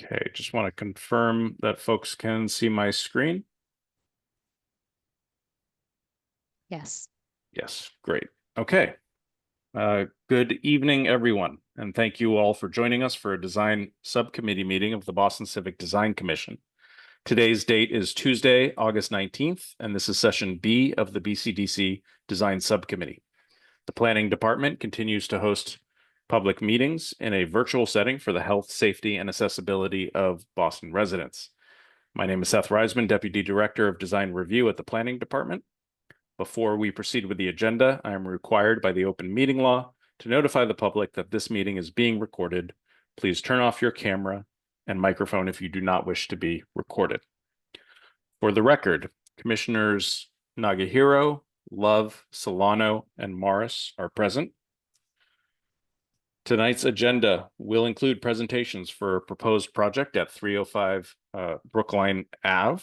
Okay, just want to confirm that folks can see my screen. Yes. Yes, great. Okay. Good evening, everyone, and thank you all for joining us for a design subcommittee meeting of the Boston Civic Design Commission. Today's date is Tuesday, August 19th, and this is session B of the BCDC Design Subcommittee. The Planning Department continues to host public meetings in a virtual setting for the health, safety, and accessibility of Boston residents. My name is Seth Reisman, Deputy Director of Design Review at the Planning Department. Before we proceed with the agenda, I am required by the open meeting law to notify the public that this meeting is being recorded. Please turn off your camera and microphone if you do not wish to be recorded. For the record, Commissioners Nagahiro, Love, Solano, and Morris are present. Tonight's agenda will include presentations for a proposed project at 305 Brookline Ave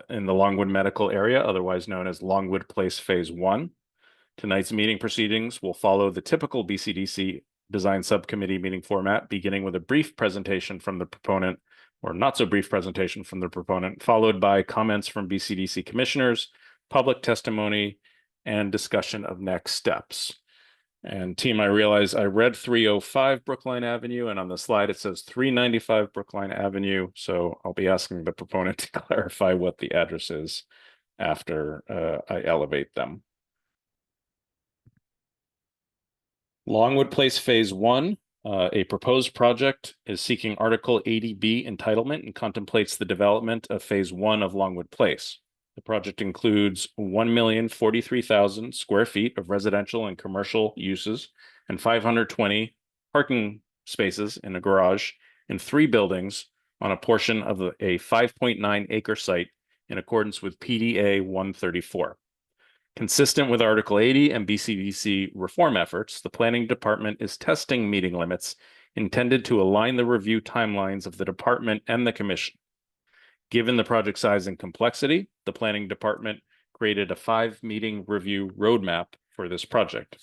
in the Longwood medical area, otherwise known as Longwood Place Phase 1. Tonight's meeting proceedings will follow the typical BCDC Design Subcommittee meeting format, beginning with a brief presentation from the proponent, or not so brief presentation from the proponent, followed by comments from BCDC commissioners, public testimony, and discussion of next steps. And team, I realize I read 305 Brookline Avenue, and on the slide it says 395 Brookline Avenue. So I'll be asking the proponent to clarify what the address is after I elevate them. Longwood Place Phase 1, a proposed project, is seeking Article 80B entitlement and contemplates the development of Phase 1 of Longwood Place. The project includes 1,043,000 square feet of residential and commercial uses and 520 parking spaces in a garage in 3 buildings on a portion of a 5.9 acre site in accordance with PDA 134. Consistent with Article 80 and BCDC reform efforts, the Planning Department is testing meeting limits intended to align the review timelines of the department and the commission. Given the project size and complexity, the Planning Department created a 5-meeting review roadmap for this project.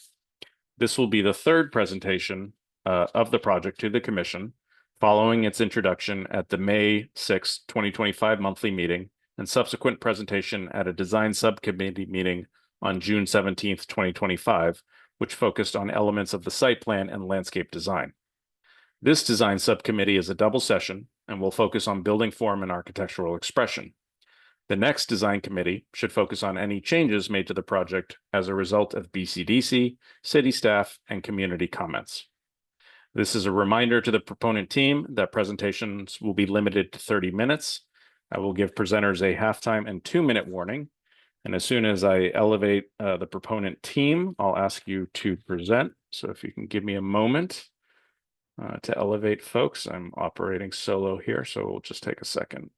This will be the 3rd presentation of the project to the Commission, following its introduction at the May 6, 2025 monthly meeting, and subsequent presentation at a design subcommittee meeting on June 17, 2025, which focused on elements of the site plan and landscape design. This design subcommittee is a double session and will focus on building form and architectural expression. The next design committee should focus on any changes made to the project as a result of BCDC, city staff, and community comments. This is a reminder to the proponent team that presentations will be limited to 30 minutes. I will give presenters a halftime and 2-minute warning. And as soon as I elevate the proponent team, I'll ask you to present. So if you can give me a moment to elevate folks. I'm operating solo here, so we'll just take a second.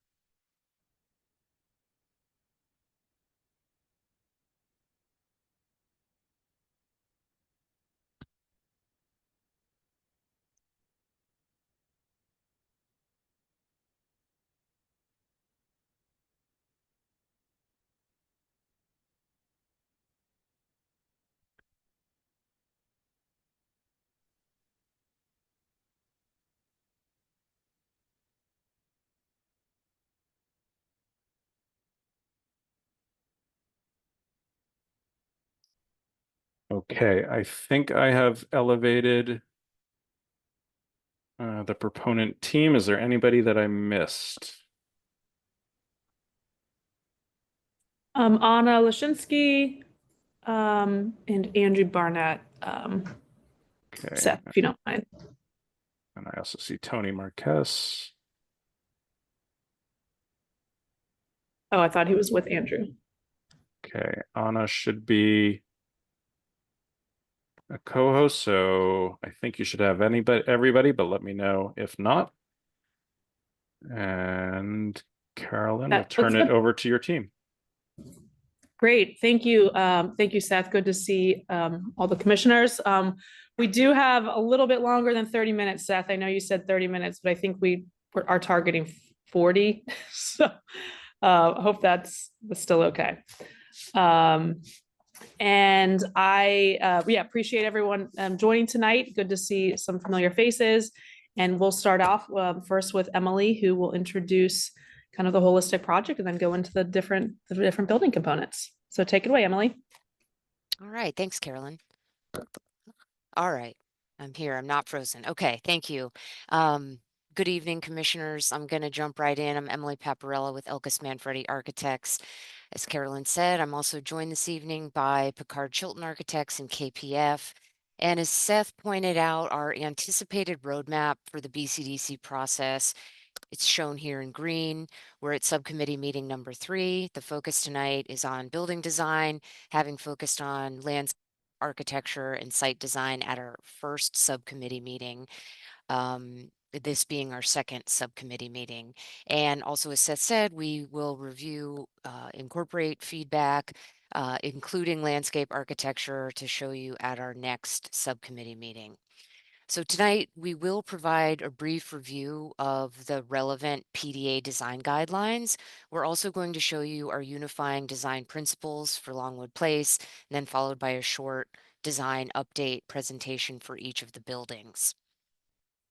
Okay, I think I have elevated the proponent team. Is there anybody that I missed? Anna Lashinsky, and Andrew Barnett. Okay. Seth, if you don't mind. And I also see Tony Marquez. Oh, I thought he was with Andrew. Okay, Anna should be a co-host, so I think you should have everybody, but let me know if not. And Carolyn, I'll turn it over to your team. Great, thank you. Thank you, Seth. Good to see all the commissioners. We do have a little bit longer than 30 minutes, Seth. I know you said 30 minutes, but I think we are targeting 40. So I hope that's still okay. And I appreciate everyone joining tonight. Good to see some familiar faces. And we'll start off first with Emily, who will introduce kind of the holistic project and then go into the different building components. So take it away, Emily. All right, thanks, Carolyn. All right, I'm here. I'm not frozen. Okay, thank you. Good evening, commissioners. I'm going to jump right in. I'm Emily Paparella with Elkus Manfredi Architects. As Carolyn said, I'm also joined this evening by Picard Chilton Architects and KPF. And as Seth pointed out, our anticipated roadmap for the BCDC process, it's shown here in green. We're at subcommittee meeting number 3. The focus tonight is on building design, having focused on landscape architecture and site design at our first subcommittee meeting. This being our second subcommittee meeting. And also, as Seth said, we will review, incorporate feedback, including landscape architecture, to show you at our next subcommittee meeting. So tonight, we will provide a brief review of the relevant PDA design guidelines. We're also going to show you our unifying design principles for Longwood Place, and then followed by a short design update presentation for each of the buildings.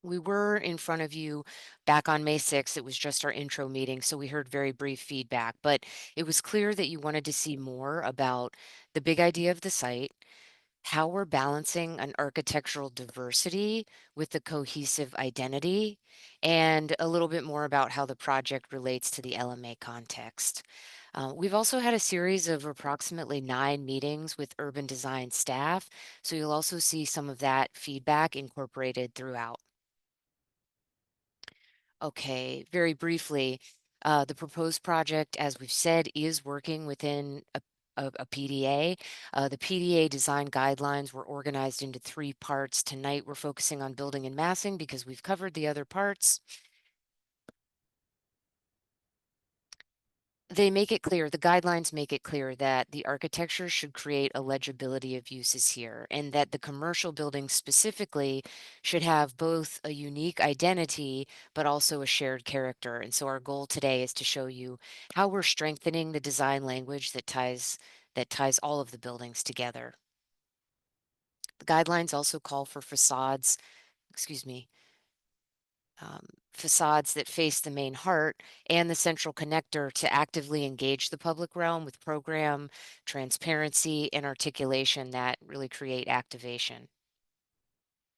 We were in front of you back on May 6th. It was just our intro meeting, so we heard very brief feedback, but it was clear that you wanted to see more about the big idea of the site, how we're balancing an architectural diversity with the cohesive identity, and a little bit more about how the project relates to the LMA context. We've also had a series of approximately 9 meetings with urban design staff, so you'll also see some of that feedback incorporated throughout. Okay, very briefly, the proposed project, as we've said, is working within a PDA. The PDA design guidelines were organized into 3 parts. Tonight, we're focusing on building and massing because we've covered the other parts. They make it clear, the guidelines make it clear that the architecture should create a legibility of uses here, and that the commercial buildings specifically should have both a unique identity, but also a shared character. And so our goal today is to show you how we're strengthening the design language that ties all of the buildings together. The guidelines also call for facades, facades that face the main heart and the central connector to actively engage the public realm with program, transparency, and articulation that really create activation.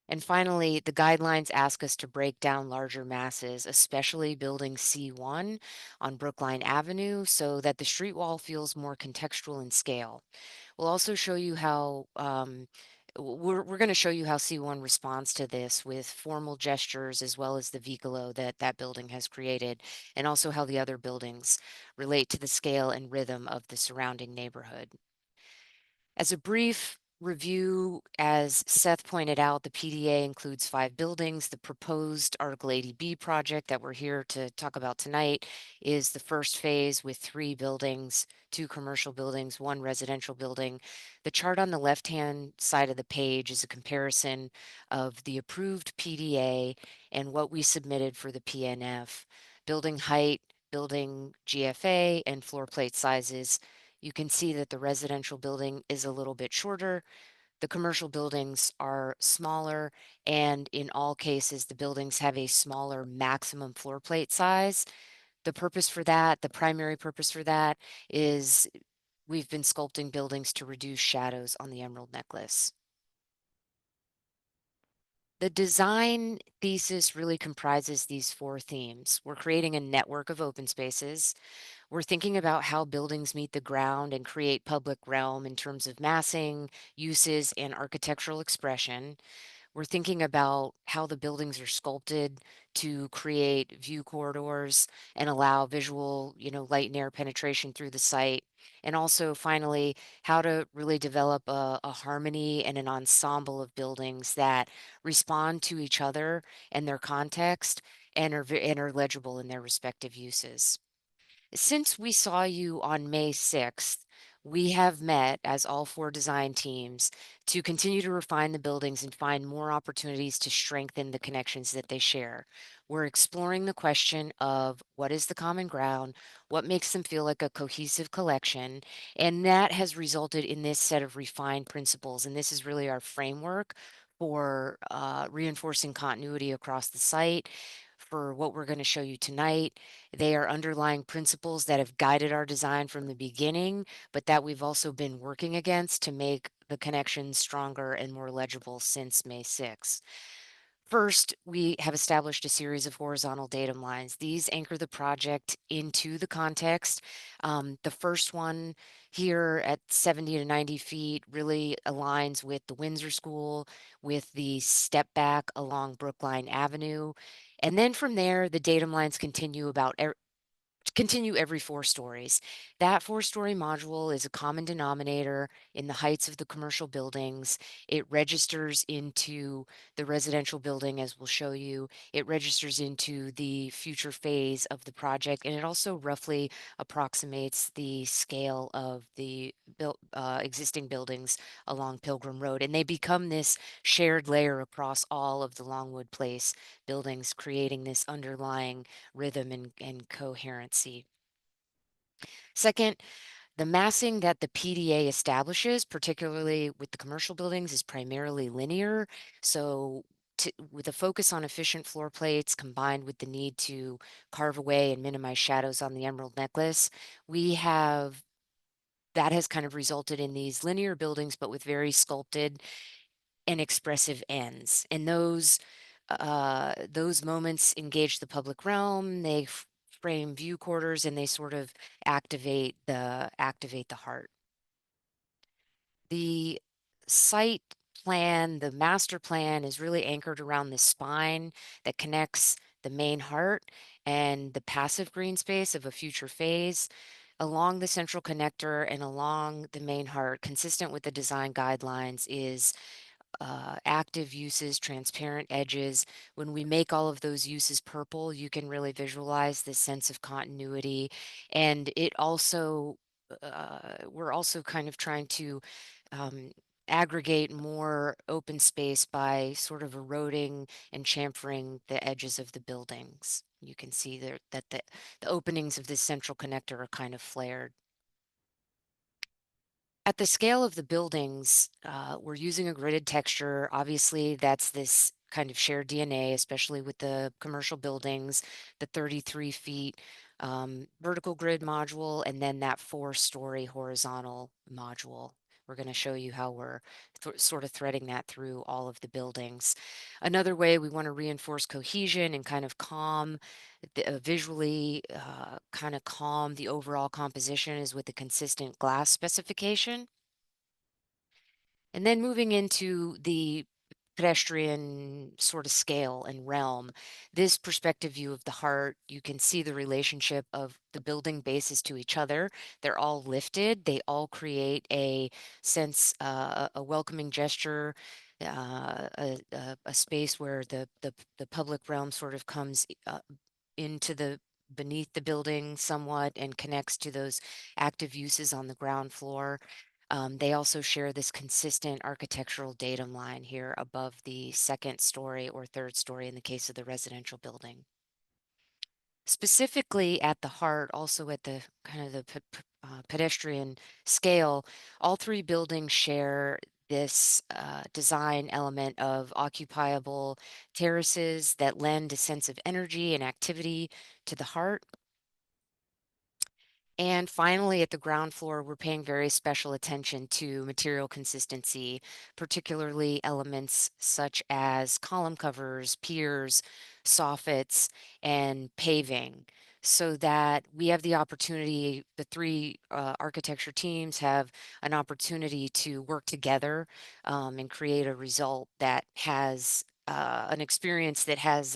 And finally, the guidelines ask us to break down larger masses, especially building C1 on Brookline Avenue, so that the street wall feels more contextual in scale. We'll also show you how we're going to show you how C1 responds to this with formal gestures, as well as the vicolo that building has created, and also how the other buildings relate to the scale and rhythm of the surrounding neighborhood. As a brief review, as Seth pointed out, the PDA includes 5 buildings. The proposed Article 80B project that we're here to talk about tonight is the first phase with 3 buildings, 2 commercial buildings, 1 residential building. The chart on the left-hand side of the page is a comparison of the approved PDA and what we submitted for the PNF. Building height, building GFA, and floor plate sizes. You can see that the residential building is a little bit shorter. The commercial buildings are smaller, and in all cases, the buildings have a smaller maximum floor plate size. The purpose for that, the primary purpose for that, is we've been sculpting buildings to reduce shadows on the emerald necklace. The design thesis really comprises these 4 themes. We're creating a network of open spaces. We're thinking about how buildings meet the ground and create public realm in terms of massing, uses, and architectural expression. We're thinking about how the buildings are sculpted to create view corridors and allow visual, light and air penetration through the site. And also, finally, how to really develop a harmony and an ensemble of buildings that respond to each other and their context and are legible in their respective uses. Since we saw you on May 6th, we have met as all 4 design teams to continue to refine the buildings and find more opportunities to strengthen the connections that they share. We're exploring the question of what is the common ground, what makes them feel like a cohesive collection, and that has resulted in this set of refined principles. And this is really our framework for reinforcing continuity across the site. For what we're going to show you tonight, they are underlying principles that have guided our design from the beginning, but that we've also been working against to make the connections stronger and more legible since May 6th. First, we have established a series of horizontal datum lines. These anchor the project into the context. The first one here at 70 to 90 feet really aligns with the Windsor School, with the step back along Brookline Avenue. And then from there, the datum lines continue every 4 stories. That 4-story module is a common denominator in the heights of the commercial buildings. It registers into the residential building, as we'll show you. It registers into the future phase of the project, and it also roughly approximates the scale of the existing buildings along Pilgrim Road. And they become this shared layer across all of the Longwood Place buildings, creating this underlying rhythm and coherency. Second, the massing that the PDA establishes, particularly with the commercial buildings, is primarily linear. So with a focus on efficient floor plates combined with the need to carve away and minimize shadows on the emerald necklace, that has kind of resulted in these linear buildings, but with very sculpted and expressive ends. And those moments engage the public realm. They frame view quarters, and they sort of activate the heart. The site plan, the master plan, is really anchored around this spine that connects the main heart and the passive green space of a future phase along the central connector and along the main heart. Consistent with the design guidelines is active uses, transparent edges. When we make all of those uses purple, you can really visualize this sense of continuity. And it also, we're also kind of trying to aggregate more open space by sort of eroding and chamfering the edges of the buildings. You can see there that the openings of this central connector are kind of flared. At the scale of the buildings, we're using a gridded texture. Obviously, that's this kind of shared DNA, especially with the commercial buildings, the 33 feet vertical grid module, and then that 4-story horizontal module. We're going to show you how we're sort of threading that through all of the buildings. Another way we want to reinforce cohesion and kind of visually kind of calm the overall composition is with a consistent glass specification. And then moving into the pedestrian sort of scale and realm, this perspective view of the heart, you can see the relationship of the building bases to each other. They're all lifted. They all create a sense, a welcoming gesture, a space where the public realm sort of comes into beneath the building somewhat and connects to those active uses on the ground floor. They also share this consistent architectural datum line here above the 2nd story or 3rd story in the case of the residential building. Specifically at the heart, also at the kind of the pedestrian scale, all 3 buildings share this design element of occupiable terraces that lend a sense of energy and activity to the heart. And finally, at the ground floor, we're paying very special attention to material consistency, particularly elements such as column covers, piers, soffits, and paving, so that we have the opportunity, the 3 architecture teams have an opportunity to work together and create a result that has an experience that has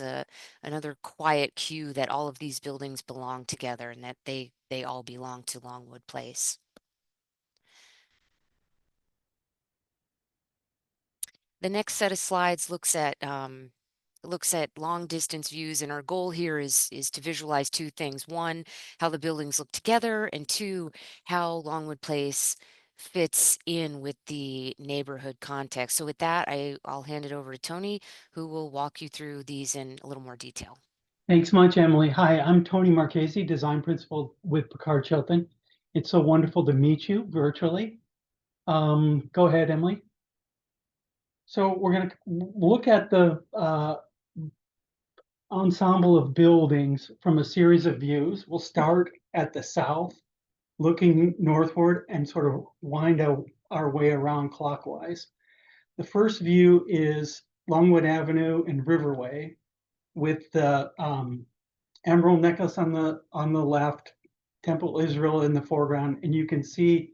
another quiet cue that all of these buildings belong together and that they all belong to Longwood Place. The next set of slides looks at long distance views, and our goal here is to visualize 2 things. 1, how the buildings look together, and 2, how Longwood Place fits in with the neighborhood context. So with that, I'll hand it over to Tony, who will walk you through these in a little more detail. Thanks much, Emily. Hi, I'm Tony Marchese, Design Principal with Picard Chilton. It's so wonderful to meet you virtually. Go ahead, Emily. So we're going to look at the ensemble of buildings from a series of views. We'll start at the south, looking northward and sort of wind our way around clockwise. The first view is Longwood Avenue and Riverway with the Emerald Necklace on the left, Temple Israel in the foreground, and you can see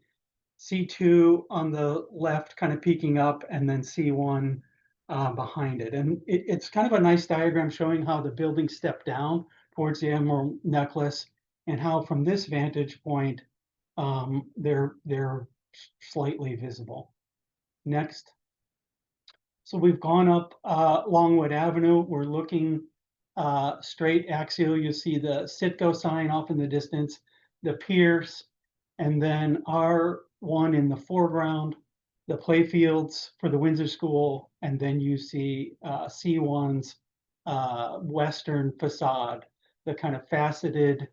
C2 on the left kind of peeking up and then C1 behind it. And it's kind of a nice diagram showing how the buildings step down towards the Emerald Necklace and how from this vantage point, they're slightly visible. Next. So we've gone up Longwood Avenue. We're looking straight axial. You see the Citgo sign off in the distance, the Pierce, and then R1 in the foreground, the playfields for the Windsor School, and then you see C1's western facade, the kind of faceted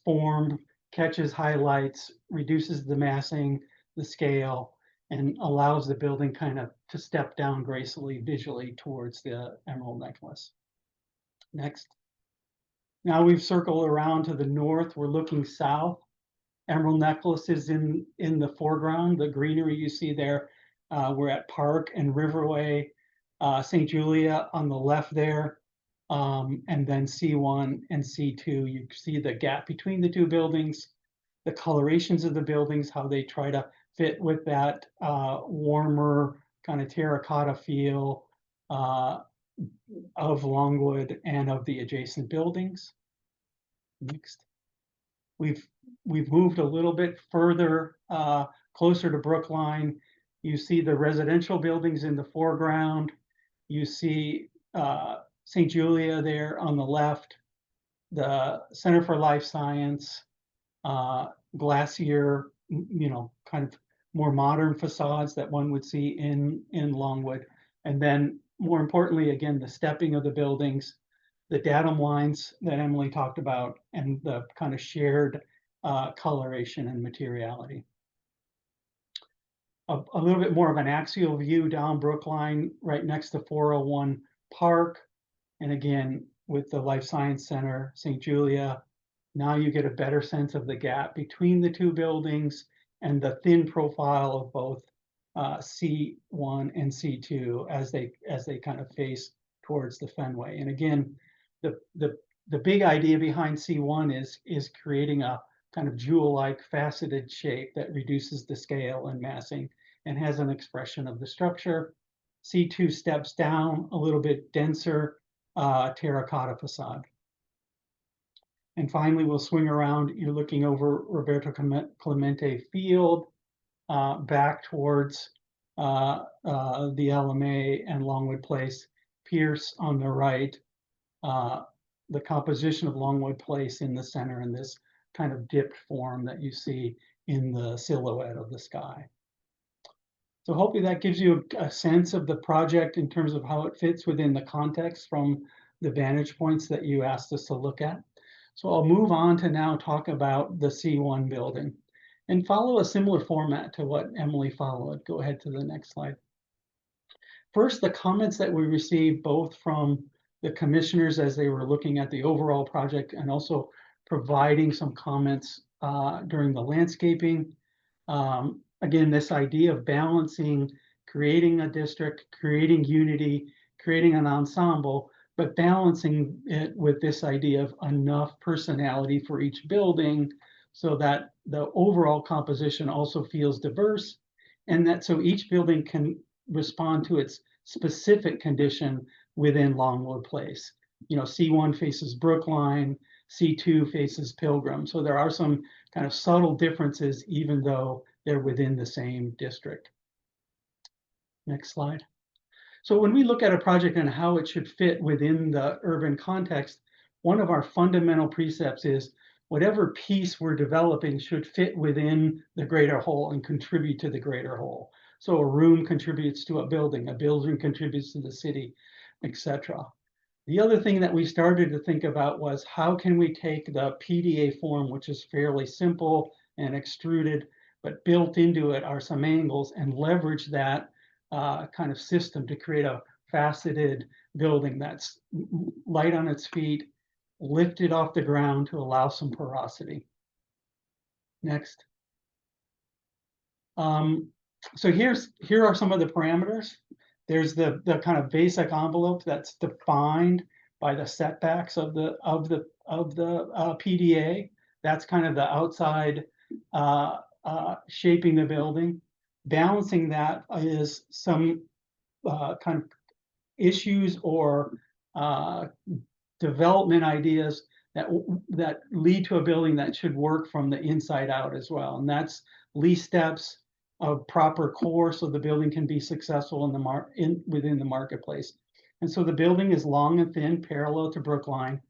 form, catches highlights, reduces the massing, the scale, and allows the building kind of to step down gracefully visually towards the Emerald Necklace. Next. Now we've circled around to the north. We're looking south. Emerald Necklace is in the foreground. The greenery you see there, we're at Park and Riverway, St. Julia on the left there, and then C1 and C2. You see the gap between the two buildings, the colorations of the buildings, how they try to fit with that warmer kind of terracotta feel of Longwood and of the adjacent buildings. Next. We've moved a little bit further, closer to Brookline. You see the residential buildings in the foreground. You see St. Julia there on the left, the Center for Life Science, Glacier, kind of more modern facades that one would see in Longwood. And then more importantly, again, the stepping of the buildings, the datum lines that Emily talked about, and the kind of shared coloration and materiality. A little bit more of an axial view down Brookline, right next to 401 Park. And again, with the Life Science Center, St. Julia, now you get a better sense of the gap between the two buildings and the thin profile of both C1 and C2 as they kind of face towards the Fenway. And again, the big idea behind C1 is creating a kind of jewel-like faceted shape that reduces the scale and massing and has an expression of the structure. C2 steps down a little bit denser terracotta facade. And finally, we'll swing around. You're looking over Roberto Clemente Field back towards the LMA and Longwood Place. Pierce on the right. The composition of Longwood Place in the center in this kind of dipped form that you see in the silhouette of the sky. So hopefully that gives you a sense of the project in terms of how it fits within the context from the vantage points that you asked us to look at. So I'll move on to now talk about the C1 building and follow a similar format to what Emily followed. Go ahead to the next slide. First, the comments that we received both from the commissioners as they were looking at the overall project and also providing some comments during the landscaping. Again, this idea of balancing, creating a district, creating unity, creating an ensemble, but balancing it with this idea of enough personality for each building so that the overall composition also feels diverse and that so each building can respond to its specific condition within Longwood Place. C1 faces Brookline, C2 faces Pilgrim. So there are some kind of subtle differences even though they're within the same district. Next slide. So when we look at a project and how it should fit within the urban context, one of our fundamental precepts is whatever piece we're developing should fit within the greater whole and contribute to the greater whole. So a room contributes to a building contributes to the city, etc. The other thing that we started to think about was how can we take the PDA form, which is fairly simple and extruded, but built into it are some angles and leverage that kind of system to create a faceted building that's light on its feet, lifted off the ground to allow some porosity. Next. So here are some of the parameters. There's the kind of basic envelope that's defined by the setbacks of the PDA. That's kind of the outside shaping the building. Balancing that is some kind of issues or development ideas that lead to a building that should work from the inside out as well. And that's lease steps of proper core so the building can be successful within the marketplace. And so the building is long and thin, parallel to Brookline.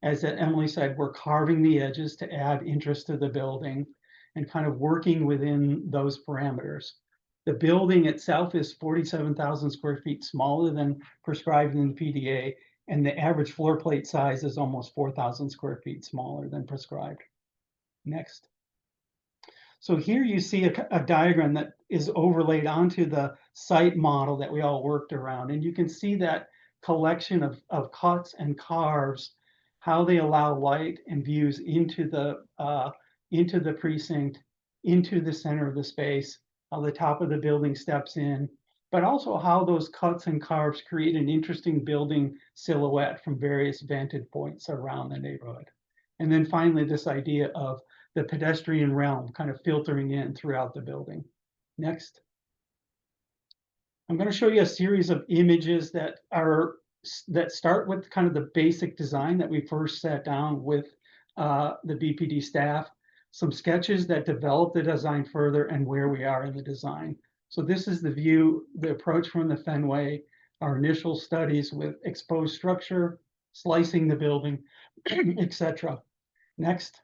As Emily said, we're carving the edges to add interest to the building and kind of working within those parameters. The building itself is 47,000 square feet smaller than prescribed in the PDA, and the average floor plate size is almost 4,000 square feet smaller than prescribed. Next. So here you see a diagram that is overlaid onto the site model that we all worked around. And you can see that collection of cuts and carves, how they allow light and views into the precinct, into the center of the space, how the top of the building steps in, but also how those cuts and carves create an interesting building silhouette from various vantage points around the neighborhood. And then finally, this idea of the pedestrian realm kind of filtering in throughout the building. Next. I'm going to show you a series of images that start with kind of the basic design that we first sat down with the BPD staff, some sketches that develop the design further and where we are in the design. So this is the view, the approach from the Fenway, our initial studies with exposed structure, slicing the building, etc. Next.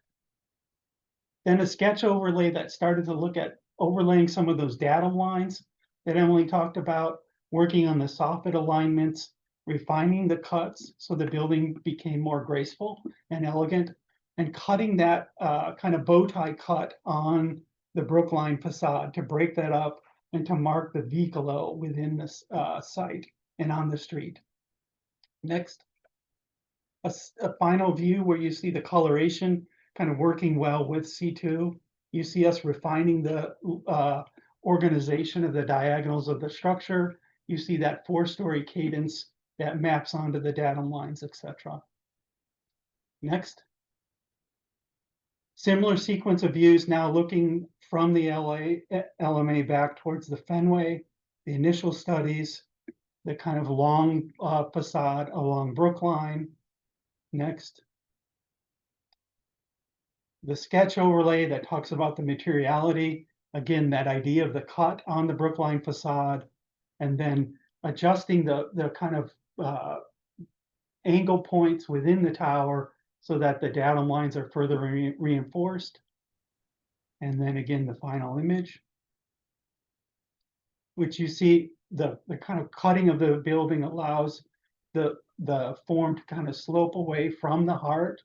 Then a sketch overlay that started to look at overlaying some of those datum lines that Emily talked about, working on the soffit alignments, refining the cuts so the building became more graceful and elegant, and cutting that kind of bow tie cut on the Brookline facade to break that up and to mark the vicolo within this site and on the street. Next, a final view where you see the coloration kind of working well with C2. You see us refining the organization of the diagonals of the structure. You see that 4-story cadence that maps onto the datum lines, etc. Next. Similar sequence of views now looking from the LMA back towards the Fenway, the initial studies, the kind of long facade along Brookline. Next. The sketch overlay that talks about the materiality, again, that idea of the cut on the Brookline facade, and then adjusting the kind of angle points within the tower so that the datum lines are further reinforced. And then again, the final image, which you see the kind of cutting of the building allows the form to kind of slope away from the heart,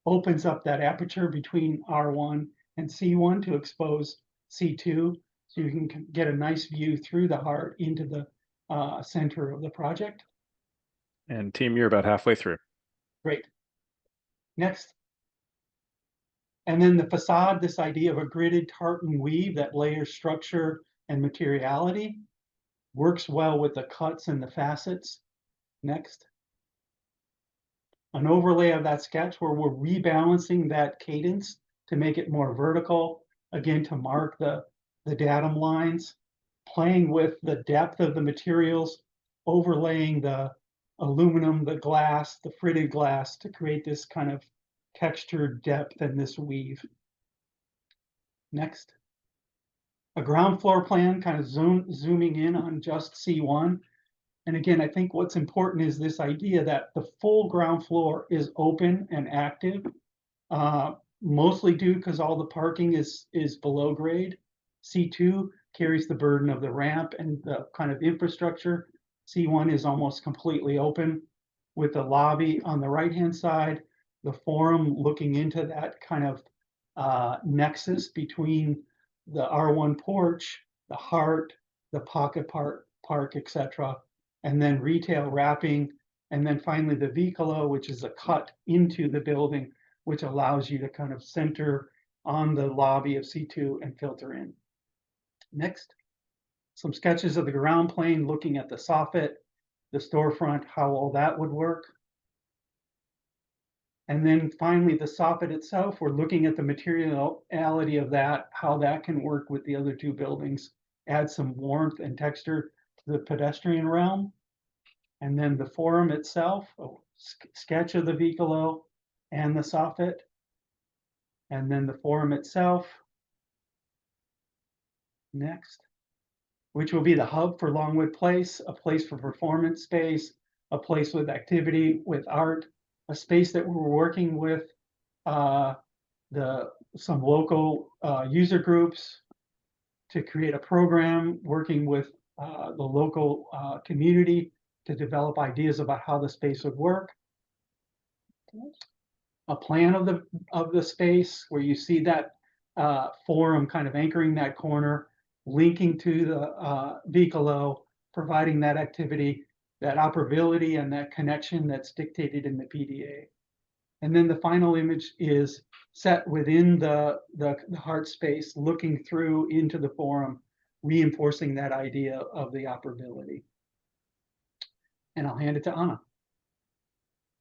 opens up that aperture between R1 and C1 to expose C2, so you can get a nice view through the heart into the center of the project. And team, you're about halfway through. Great. Next. And then the facade, this idea of a gridded tartan weave that layers structure and materiality, works well with the cuts and the facets. Next. An overlay of that sketch where we're rebalancing that cadence to make it more vertical, again, to mark the datum lines, playing with the depth of the materials, overlaying the aluminum, the glass, the fritted glass to create this kind of textured depth and this weave. Next. A ground floor plan kind of zooming in on just C1. And again, I think what's important is this idea that the full ground floor is open and active, mostly due because all the parking is below grade. C2 carries the burden of the ramp and the kind of infrastructure. C1 is almost completely open with the lobby on the right-hand side, the forum looking into that kind of nexus between the R1 porch, the heart, the pocket park, etc. And then retail wrapping, and then finally the vicolo, which is a cut into the building, which allows you to kind of center on the lobby of C2 and filter in. Next, some sketches of the ground plane, looking at the soffit, the storefront, how all that would work. And then finally, the soffit itself, we're looking at the materiality of that, how that can work with the other two buildings, add some warmth and texture to the pedestrian realm. And then the forum itself, a sketch of the vicolo and the soffit. And then the forum itself. Next, which will be the hub for Longwood Place, a place for performance space, a place with activity, with art, a space that we're working with some local user groups to create a program, working with the local community to develop ideas about how the space would work. A plan of the space where you see that forum kind of anchoring that corner, linking to the vicolo, providing that activity, that operability and that connection that's dictated in the PDA. And then the final image is set within the heart space, looking through into the forum, reinforcing that idea of the operability. And I'll hand it to Anna.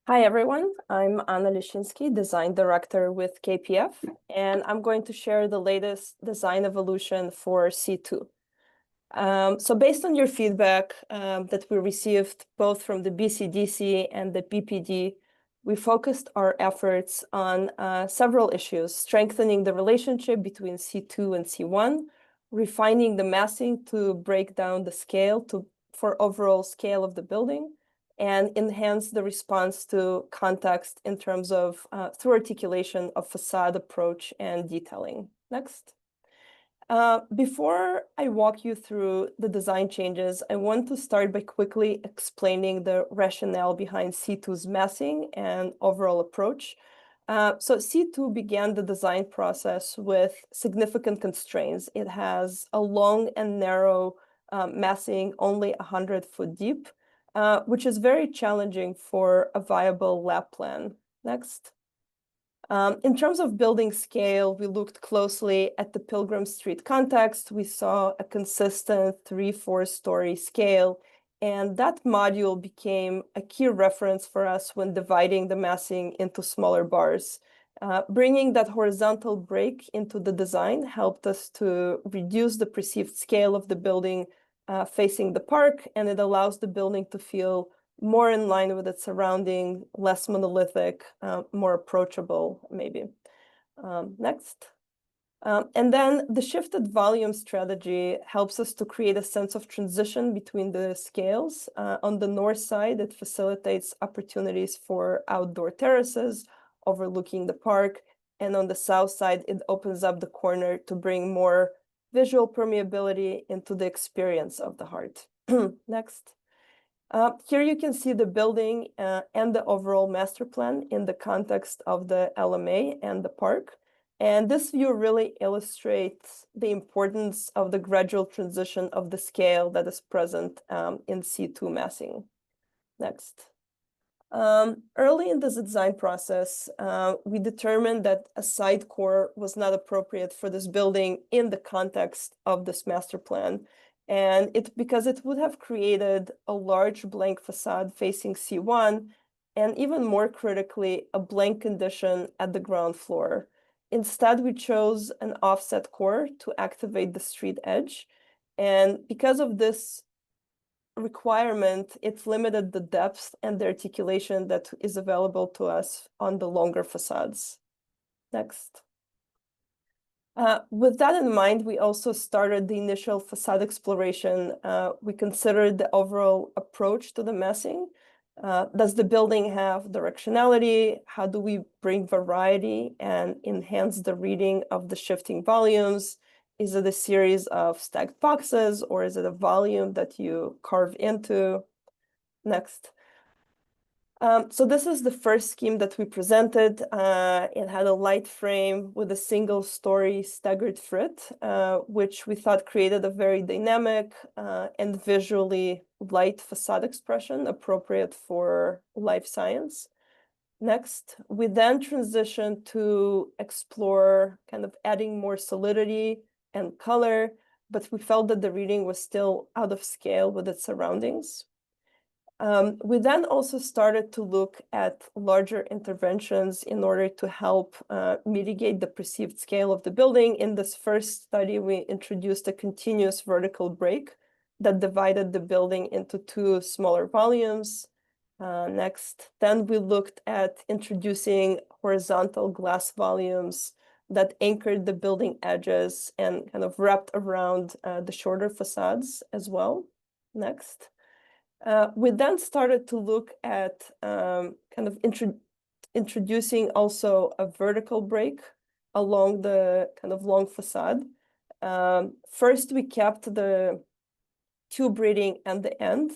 Hi, everyone. I'm Anna Lishinsky, Design Director with KPF, and I'm going to share the latest design evolution for C2. So based on your feedback that we received both from the BCDC and the BPD, we focused our efforts on several issues: strengthening the relationship between C2 and C1, refining the massing to break down the scale for overall scale of the building, and enhance the response to context in terms of through articulation of facade approach and detailing. Next. Before I walk you through the design changes, I want to start by quickly explaining the rationale behind C2's massing and overall approach. So C2 began the design process with significant constraints. It has a long and narrow massing, only 100 foot deep, which is very challenging for a viable lab plan. Next. In terms of building scale, we looked closely at the Pilgrim Street context. We saw a consistent 3-4 story scale, and that module became a key reference for us when dividing the massing into smaller bars. Bringing that horizontal break into the design helped us to reduce the perceived scale of the building facing the park, and it allows the building to feel more in line with its surrounding, less monolithic, more approachable, maybe. Next. And then the shifted volume strategy helps us to create a sense of transition between the scales. On the north side, it facilitates opportunities for outdoor terraces overlooking the park. And on the south side, it opens up the corner to bring more visual permeability into the experience of the heart. Next. Here you can see the building and the overall master plan in the context of the LMA and the park. And this view really illustrates the importance of the gradual transition of the scale that is present in C2 massing. Next. Early in the design process, we determined that a side core was not appropriate for this building in the context of this master plan. And because it would have created a large blank facade facing C1, and even more critically, a blank condition at the ground floor. Instead, we chose an offset core to activate the street edge. And because of this requirement, it limited the depth and the articulation that is available to us on the longer facades. Next. With that in mind, we also started the initial facade exploration. We considered the overall approach to the massing. Does the building have directionality? How do we bring variety and enhance the reading of the shifting volumes? Is it a series of stacked boxes, or is it a volume that you carve into? Next. So this is the first scheme that we presented. It had a light frame with a single story staggered frit, which we thought created a very dynamic and visually light facade expression appropriate for life science. Next, we then transitioned to explore kind of adding more solidity and color, but we felt that the reading was still out of scale with its surroundings. We then also started to look at larger interventions in order to help mitigate the perceived scale of the building. In this first study, we introduced a continuous vertical break that divided the building into two smaller volumes. Next, then we looked at introducing horizontal glass volumes that anchored the building edges and kind of wrapped around the shorter facades as well. Next. We then started to look at introducing also a vertical break along the kind of long facade. First, we kept the tube reading at the end,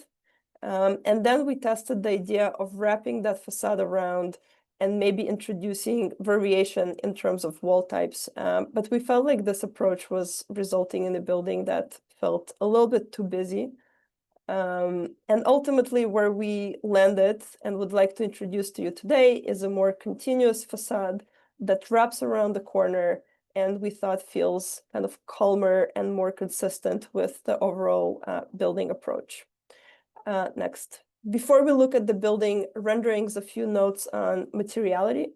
and then we tested the idea of wrapping that facade around and maybe introducing variation in terms of wall types. But we felt like this approach was resulting in a building that felt a little bit too busy. And ultimately, where we landed and would like to introduce to you today is a more continuous facade that wraps around the corner and we thought feels kind of calmer and more consistent with the overall building approach. Next. Before we look at the building renderings, a few notes on materiality.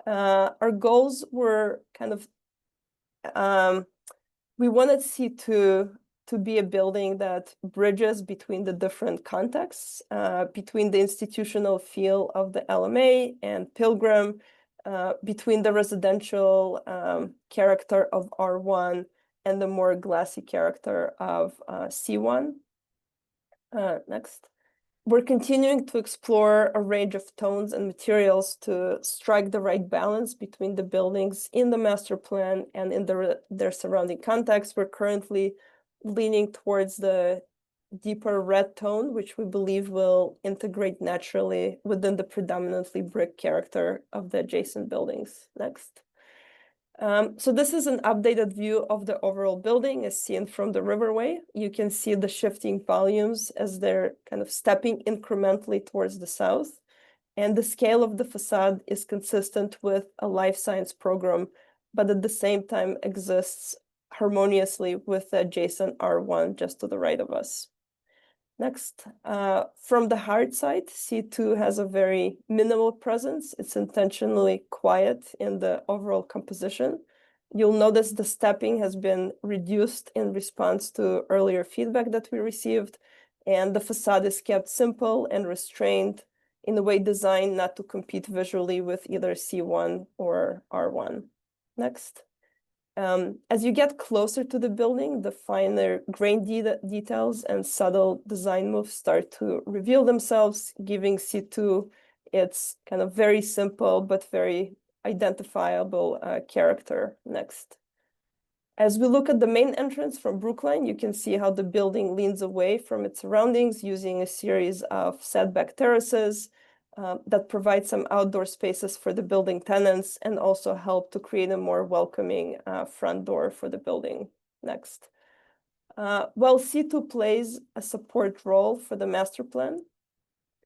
Our goals were kind of, we wanted C2 to be a building that bridges between the different contexts, between the institutional feel of the LMA and Pilgrim, between the residential character of R1 and the more glassy character of C1. Next. We're continuing to explore a range of tones and materials to strike the right balance between the buildings in the master plan and in their surrounding context. We're currently leaning towards the deeper red tone, which we believe will integrate naturally within the predominantly brick character of the adjacent buildings. Next. So this is an updated view of the overall building as seen from the riverway. You can see the shifting volumes as they're kind of stepping incrementally towards the south. And the scale of the facade is consistent with a life science program, but at the same time exists harmoniously with the adjacent R1 just to the right of us. Next, from the hard side, C2 has a very minimal presence. It's intentionally quiet in the overall composition. You'll notice the stepping has been reduced in response to earlier feedback that we received, and the facade is kept simple and restrained in a way designed not to compete visually with either C1 or R1. Next. As you get closer to the building, the finer grain details and subtle design moves start to reveal themselves, giving C2 its kind of very simple but very identifiable character. Next. As we look at the main entrance from Brookline, you can see how the building leans away from its surroundings using a series of setback terraces that provide some outdoor spaces for the building tenants and also help to create a more welcoming front door for the building. Next. While C2 plays a support role for the master plan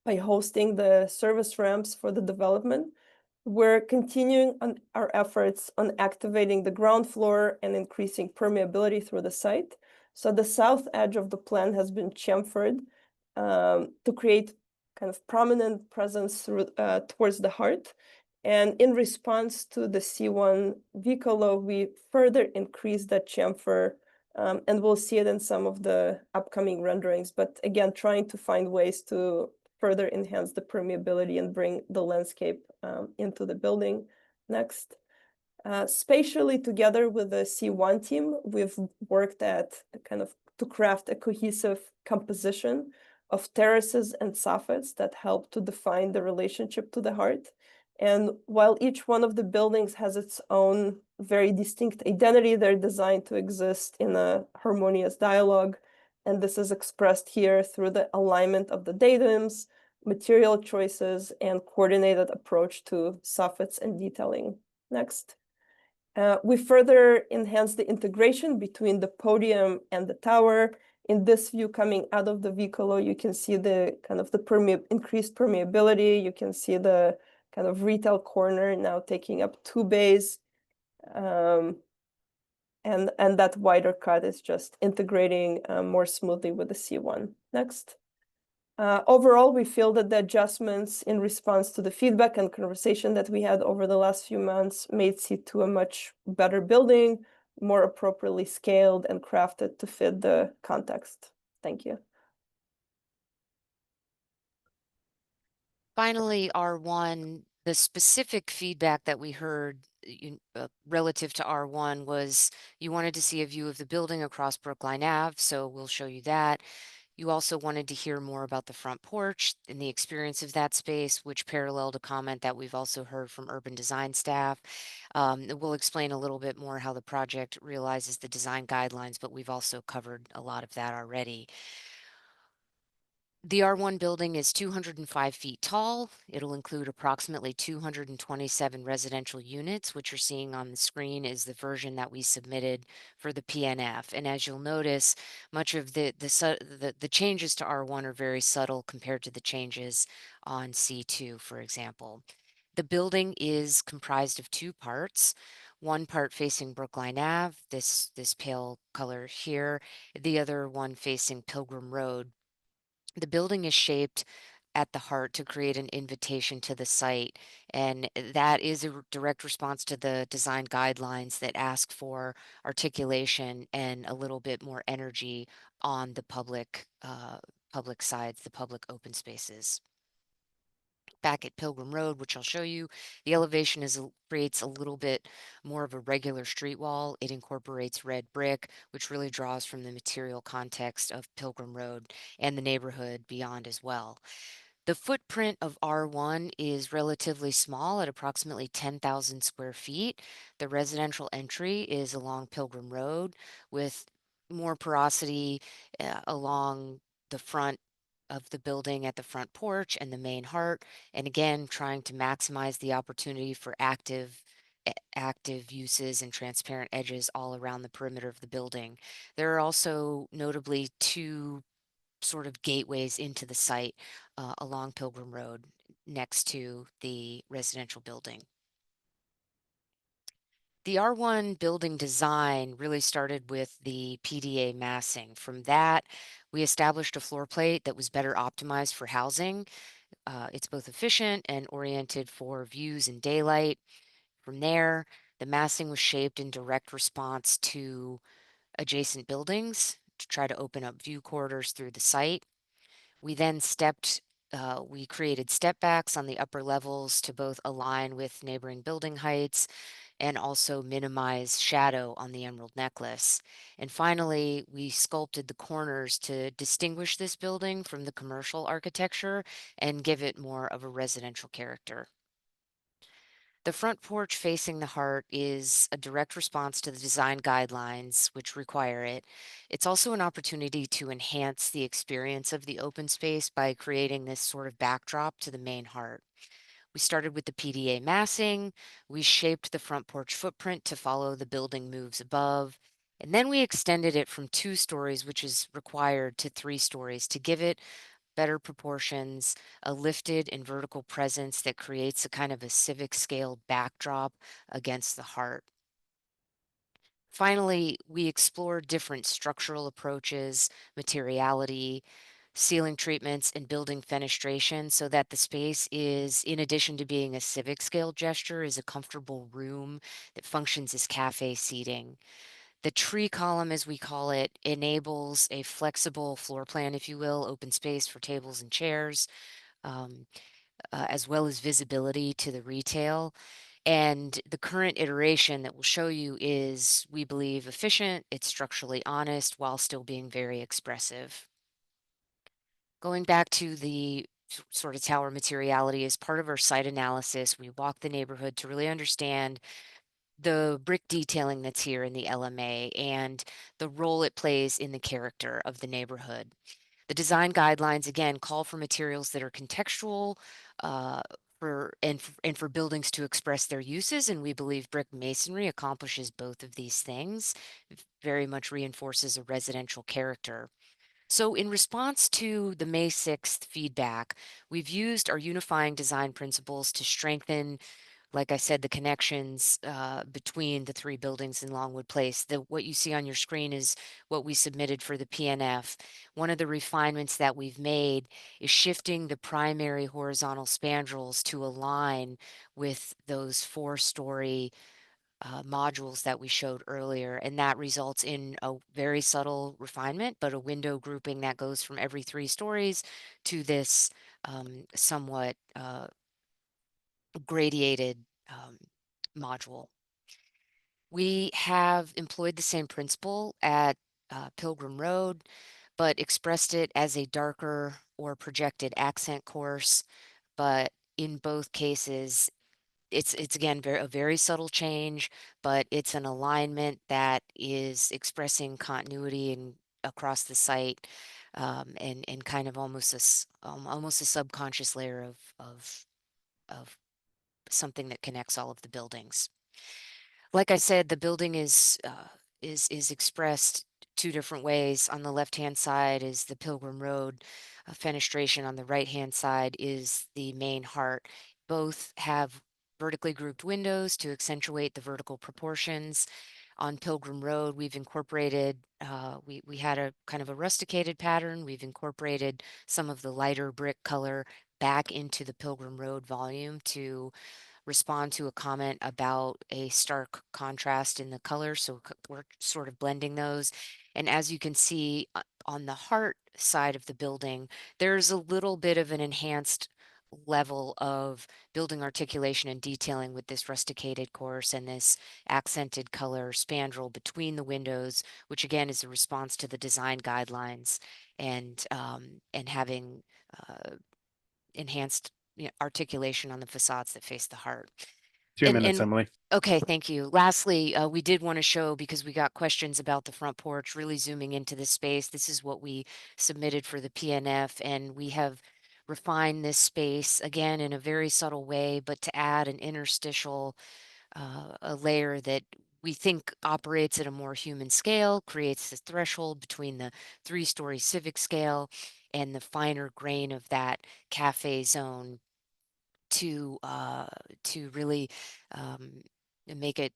by hosting the service ramps for the development, we're continuing on our efforts on activating the ground floor and increasing permeability through the site. So the south edge of the plan has been chamfered to create kind of prominent presence through, towards the heart. And in response to the C1 Vicolo, we further increased that chamfer, and we'll see it in some of the upcoming renderings. But again, trying to find ways to further enhance the permeability and bring the landscape into the building. Next. Spatially, together with the C1 team, we've worked at kind of to craft a cohesive composition of terraces and soffits that help to define the relationship to the heart. And while each one of the buildings has its own very distinct identity, they're designed to exist in a harmonious dialogue. And this is expressed here through the alignment of the datums, material choices, and coordinated approach to soffits and detailing. Next. We further enhanced the integration between the podium and the tower. In this view coming out of the Vicolo, you can see the kind of the increased permeability. You can see the kind of retail corner now taking up 2 bays. And that wider cut is just integrating more smoothly with the C1. Next. Overall, we feel that the adjustments in response to the feedback and conversation that we had over the last few months made C2 a much better building, more appropriately scaled and crafted to fit the context. Thank you. Finally, R1, the specific feedback that we heard relative to R1 was you wanted to see a view of the building across Brookline Ave, so we'll show you that. You also wanted to hear more about the front porch and the experience of that space, which paralleled a comment that we've also heard from urban design staff. We'll explain a little bit more how the project realizes the design guidelines, but we've also covered a lot of that already. The R1 building is 205 feet tall. It'll include approximately 227 residential units, which you're seeing on the screen is the version that we submitted for the PNF. And as you'll notice, much of the changes to R1 are very subtle compared to the changes on C2, for example. The building is comprised of 2 parts. One part facing Brookline Ave, this pale color here, the other one facing Pilgrim Road. The building is shaped at the heart to create an invitation to the site, and that is a direct response to the design guidelines that ask for articulation and a little bit more energy on the public sides, the public open spaces. Back at Pilgrim Road, which I'll show you, the elevation creates a little bit more of a regular street wall. It incorporates red brick, which really draws from the material context of Pilgrim Road and the neighborhood beyond as well. The footprint of R1 is relatively small at approximately 10,000 square feet. The residential entry is along Pilgrim Road with more porosity along the front of the building at the front porch and the main heart. And again, trying to maximize the opportunity for active uses and transparent edges all around the perimeter of the building. There are also notably 2 sort of gateways into the site along Pilgrim Road next to the residential building. The R1 building design really started with the PDA massing. From that, we established a floor plate that was better optimized for housing. It's both efficient and oriented for views in daylight. From there, the massing was shaped in direct response to adjacent buildings to try to open up view corridors through the site. We then we created step backs on the upper levels to both align with neighboring building heights and also minimize shadow on the emerald necklace. And finally, we sculpted the corners to distinguish this building from the commercial architecture and give it more of a residential character. The front porch facing the heart is a direct response to the design guidelines, which require it. It's also an opportunity to enhance the experience of the open space by creating this sort of backdrop to the main heart. We started with the PDA massing. We shaped the front porch footprint to follow the building moves above. And then we extended it from 2 stories, which is required, to 3 stories to give it better proportions, a lifted and vertical presence that creates a kind of a civic scale backdrop against the heart. Finally, we explored different structural approaches, materiality, ceiling treatments, and building fenestration so that the space is, in addition to being a civic scale gesture, is a comfortable room that functions as cafe seating. The tree column, as we call it, enables a flexible floor plan, if you will, open space for tables and chairs, as well as visibility to the retail. And the current iteration that we'll show you is, we believe, efficient, it's structurally honest, while still being very expressive. Going back to the sort of tower materiality, as part of our site analysis, we walked the neighborhood to really understand the brick detailing that's here in the LMA and the role it plays in the character of the neighborhood. The design guidelines, again, call for materials that are contextual and for buildings to express their uses. And we believe brick masonry accomplishes both of these things. It very much reinforces a residential character. So in response to the May 6th feedback, we've used our unifying design principles to strengthen, like I said, the connections between the three buildings in Longwood Place. What you see on your screen is what we submitted for the PNF. One of the refinements that we've made is shifting the primary horizontal spandrels to align with those 4-story modules that we showed earlier, and that results in a very subtle refinement, but a window grouping that goes from every 3 stories to this somewhat gradiated module. We have employed the same principle at Pilgrim Road, but expressed it as a darker or projected accent course. But in both cases, it's again a very subtle change, but it's an alignment that is expressing continuity and across the site, and kind of almost a subconscious layer of something that connects all of the buildings. Like I said, the building is expressed 2 different ways. On the left-hand side is the Pilgrim Road fenestration. On the right-hand side is the main heart. Both have vertically grouped windows to accentuate the vertical proportions. On Pilgrim Road, we've incorporated, we had a kind of a rusticated pattern. We've incorporated some of the lighter brick color back into the Pilgrim Road volume to respond to a comment about a stark contrast in the color. So we're sort of blending those. And as you can see on the heart side of the building, there's a little bit of an enhanced level of building articulation and detailing with this rusticated course and this accented color spandrel between the windows, which again is a response to the design guidelines and having enhanced articulation on the facades that face the heart. 2 minutes, Emily. Okay, thank you. Lastly, we did want to show, because we got questions about the front porch, really zooming into this space. This is what we submitted for the PNF, and we have refined this space again in a very subtle way, but to add an interstitial a layer that we think operates at a more human scale, creates the threshold between the 3-story civic scale and the finer grain of that cafe zone to really make it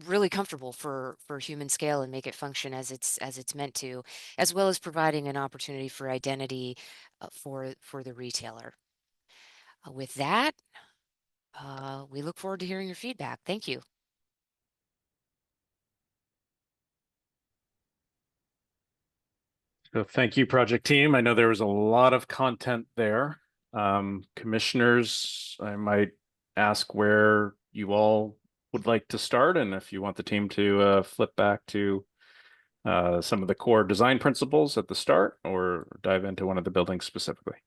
really comfortable for human scale and make it function as it's meant to, as well as providing an opportunity for identity for the retailer. With that, we look forward to hearing your feedback. Thank you. So thank you, project team. I know there was a lot of content there. Commissioners, I might ask where you all would like to start, and if you want the team to flip back to some of the core design principles at the start, or dive into one of the buildings specifically.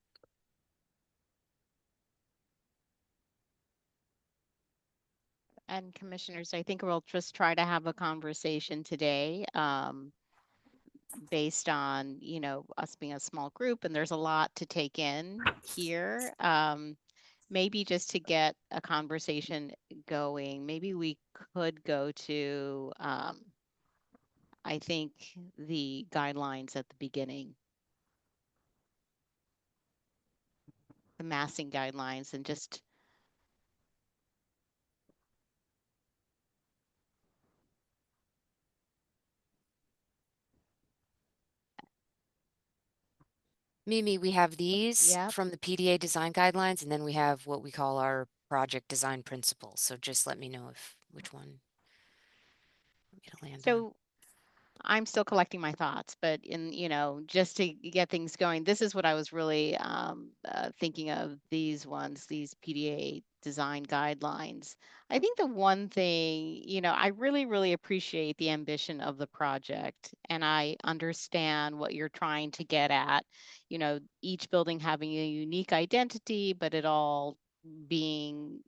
And commissioners, I think we'll just try to have a conversation today, based on, us being a small group and there's a lot to take in here. Maybe just to get a conversation going, maybe we could go to, I think, the guidelines at the beginning. The massing guidelines, and just Mimi, we have these Yep. from the PDA design guidelines, and then we have what we call our project design principles. So just let me know which one you want me to land on. So I'm still collecting my thoughts, but just to get things going, this is what I was really thinking of, these PDA design guidelines. I think the one thing, I really, really appreciate the ambition of the project, and I understand what you're trying to get at, each building having a unique identity, but it all being,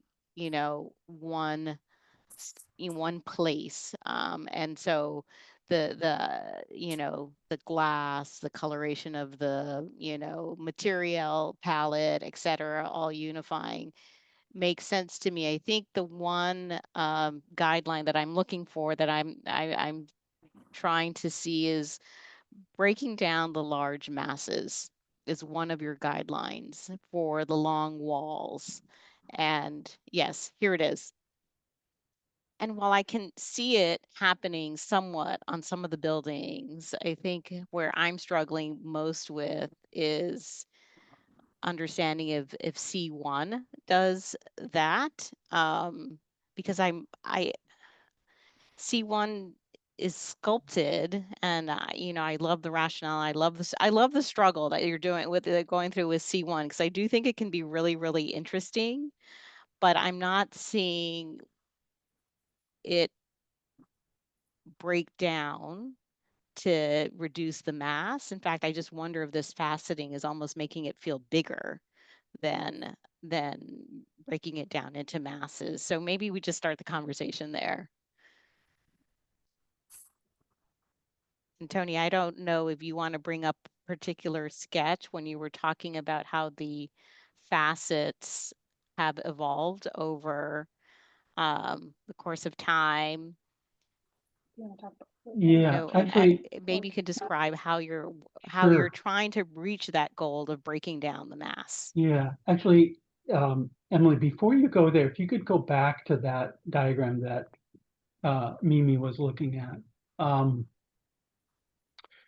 one place. And so the glass, the coloration of the, material palette, etc., all unifying makes sense to me. I think the one guideline that I'm looking for that I'm trying to see is breaking down the large masses is one of your guidelines for the long walls. And yes, here it is. And while I can see it happening somewhat on some of the buildings, I think where I'm struggling most with is understanding if C1 does that. Because C1 is sculpted, and I love the rationale. I love this. I love the struggle that you're doing with going through with C1, because I do think it can be really, really interesting, but I'm not seeing it break down to reduce the mass. In fact, I just wonder if this faceting is almost making it feel bigger than breaking it down into masses. So maybe we just start the conversation there. And Tony, I don't know if you want to bring up a particular sketch when you were talking about how the facets have evolved over the course of time. Yeah, actually, Maybe you could describe how you're sure. trying to reach that goal of breaking down the mass. Yeah, actually, Emily, before you go there, if you could go back to that diagram that Mimi was looking at.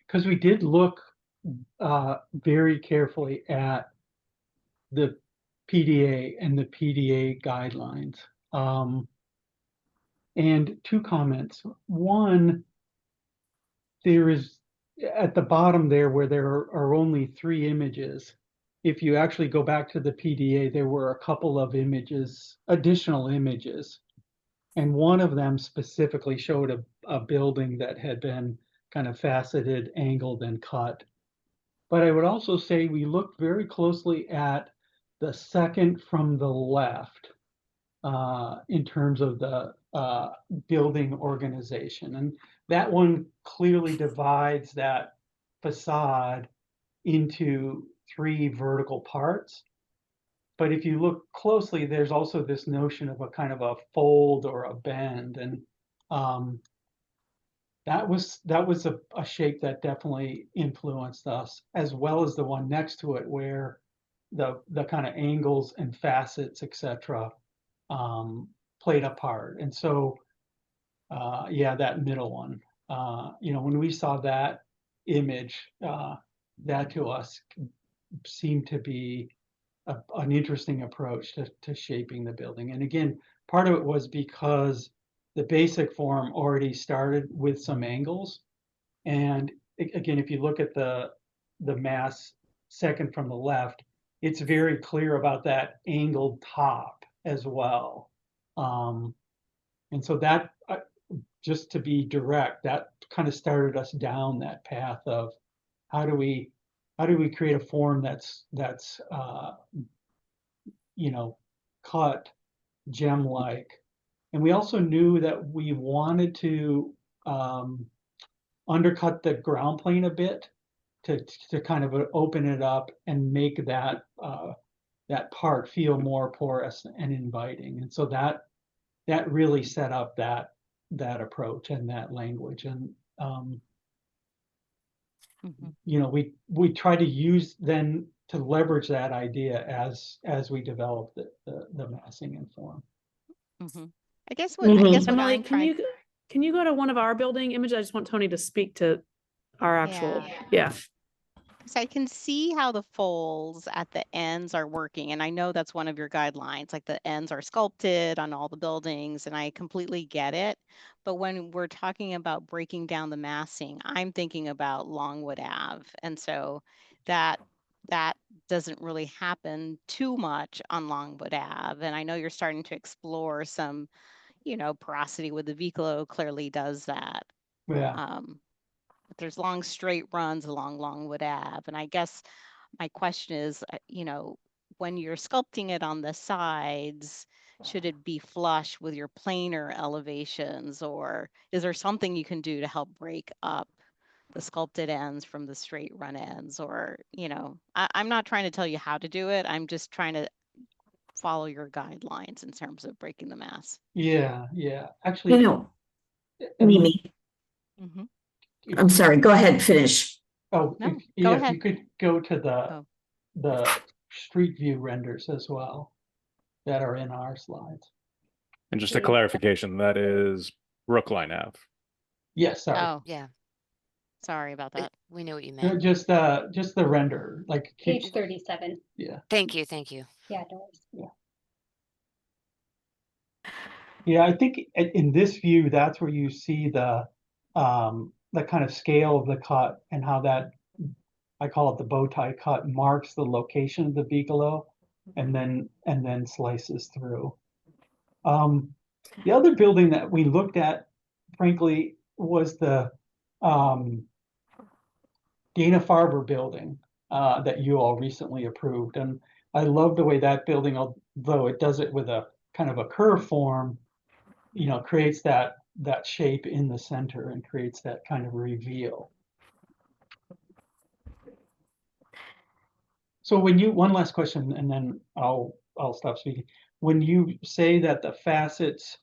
Because we did look very carefully at the PDA and the PDA guidelines. And two comments. One, there is at the bottom there where there are only 3 images. If you actually go back to the PDA, there were a couple of images, additional images. And one of them specifically showed a building that had been kind of faceted, angled, and cut. But I would also say we looked very closely at the second from the left in terms of the building organization. And that one clearly divides that facade into 3 vertical parts. But if you look closely, there's also this notion of a kind of a fold or a bend. And that was a shape that definitely influenced us, as well as the one next to it where the kind of angles and facets, etc., played a part. And so, yeah, that middle one, when we saw that image, that to us seemed to be an interesting approach to shaping the building. And again, part of it was because the basic form already started with some angles. And again, if you look at the mass second from the left, it's very clear about that angled top as well. And so that, just to be direct, that kind of started us down that path of how do we create a form that's cut gem-like. And we also knew that we wanted to undercut the ground plane a bit to kind of open it up and make that that part feel more porous and inviting. And so that really set up that approach and that language. And we try to use then to leverage that idea as we develop the massing and form. I guess what Emily, I'm trying. Can you go to one of our building images? I just want Tony to speak to our actual, yeah. So I can see how the folds at the ends are working. And I know that's one of your guidelines, like the ends are sculpted on all the buildings, and I completely get it. But when we're talking about breaking down the massing, I'm thinking about Longwood Ave. And so that doesn't really happen too much on Longwood Ave. And I know you're starting to explore some, porosity with the Vicolo clearly does that. Yeah. But there's long straight runs along Longwood Ave. And I guess my question is, when you're sculpting it on the sides, should it be flush with your planar elevations, or is there something you can do to help break up the sculpted ends from the straight run ends? Or, you know, I'm not trying to tell you how to do it. I'm just trying to follow your guidelines in terms of breaking the mass. Yeah, You actually, know, Emily, Mimi, Mm-hmm. if I'm you- sorry, go ahead, finish. Oh, No, if, go yeah, if ahead. you could go to Oh. the street view renders as well that are in our slides. And just a clarification, that is Brookline Ave. Yes, sorry. Oh, Yeah, sorry about that. we know what you No, meant. just the render, like Page 37. yeah. Thank you, thank you. Yeah, no worries. Yeah, I think in this view, that's where you see the kind of scale of the cut and how that, I call it the bow tie cut, marks the location of the Bigelow and then slices through. The other building that we looked at, frankly, was the Dana-Farber building that you all recently approved. And I love the way that building, although it does it with a kind of a curve form, you know, creates that shape in the center and creates that kind of reveal. So when you, one last question, and then I'll stop speaking. When you say that the facets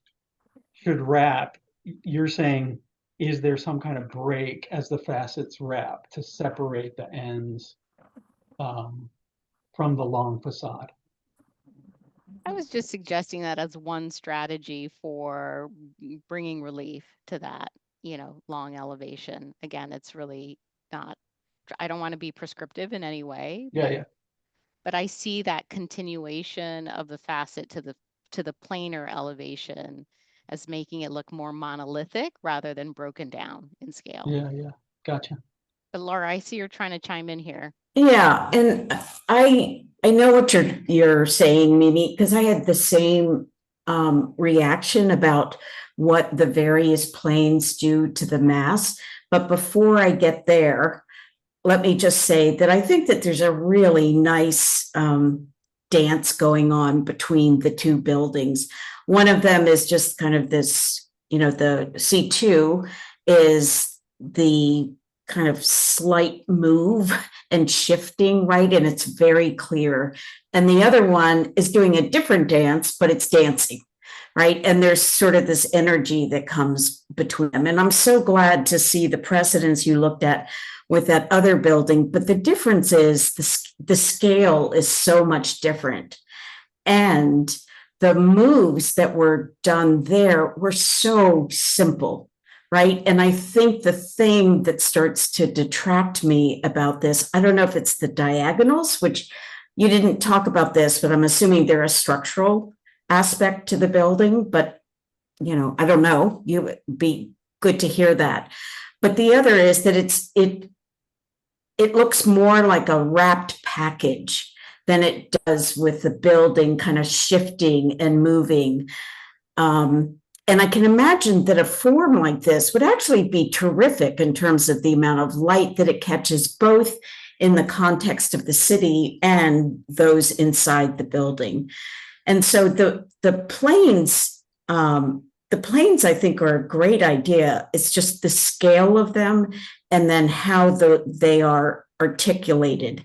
should wrap, you're saying, is there some kind of break as the facets wrap to separate the ends from the long facade? I was just suggesting that as one strategy for bringing relief to that, you know, long elevation. Again, it's really not, I don't want to be prescriptive in any way. Yeah. But I see that continuation of the facet to the planar elevation as making it look more monolithic rather than broken down in scale. Yeah. Gotcha. But Laura, I see you're trying to chime in here. Yeah, and I know what you're saying, Mimi, because I had the same reaction about what the various planes do to the mass. But before I get there, let me just say that I think that there's a really nice dance going on between the two buildings. One of them is just kind of this, you know, the C2 is the kind of slight move and shifting, right? And it's very clear. And the other one is doing a different dance, but it's dancing, right? And there's sort of this energy that comes between them. And I'm so glad to see the precedents you looked at with that other building. But the difference is the scale is so much different. And the moves that were done there were so simple, right? And I think the thing that starts to detract me about this, I don't know if it's the diagonals, which you didn't talk about this, but I'm assuming they're a structural aspect to the building, but you know, I don't know, you would be good to hear that. But the other is that it looks more like a wrapped package than it does with the building kind of shifting and moving. And I can imagine that a form like this would actually be terrific in terms of the amount of light that it catches, both in the context of the city and those inside the building. And so the planes I think are a great idea. It's just the scale of them and then how they are articulated.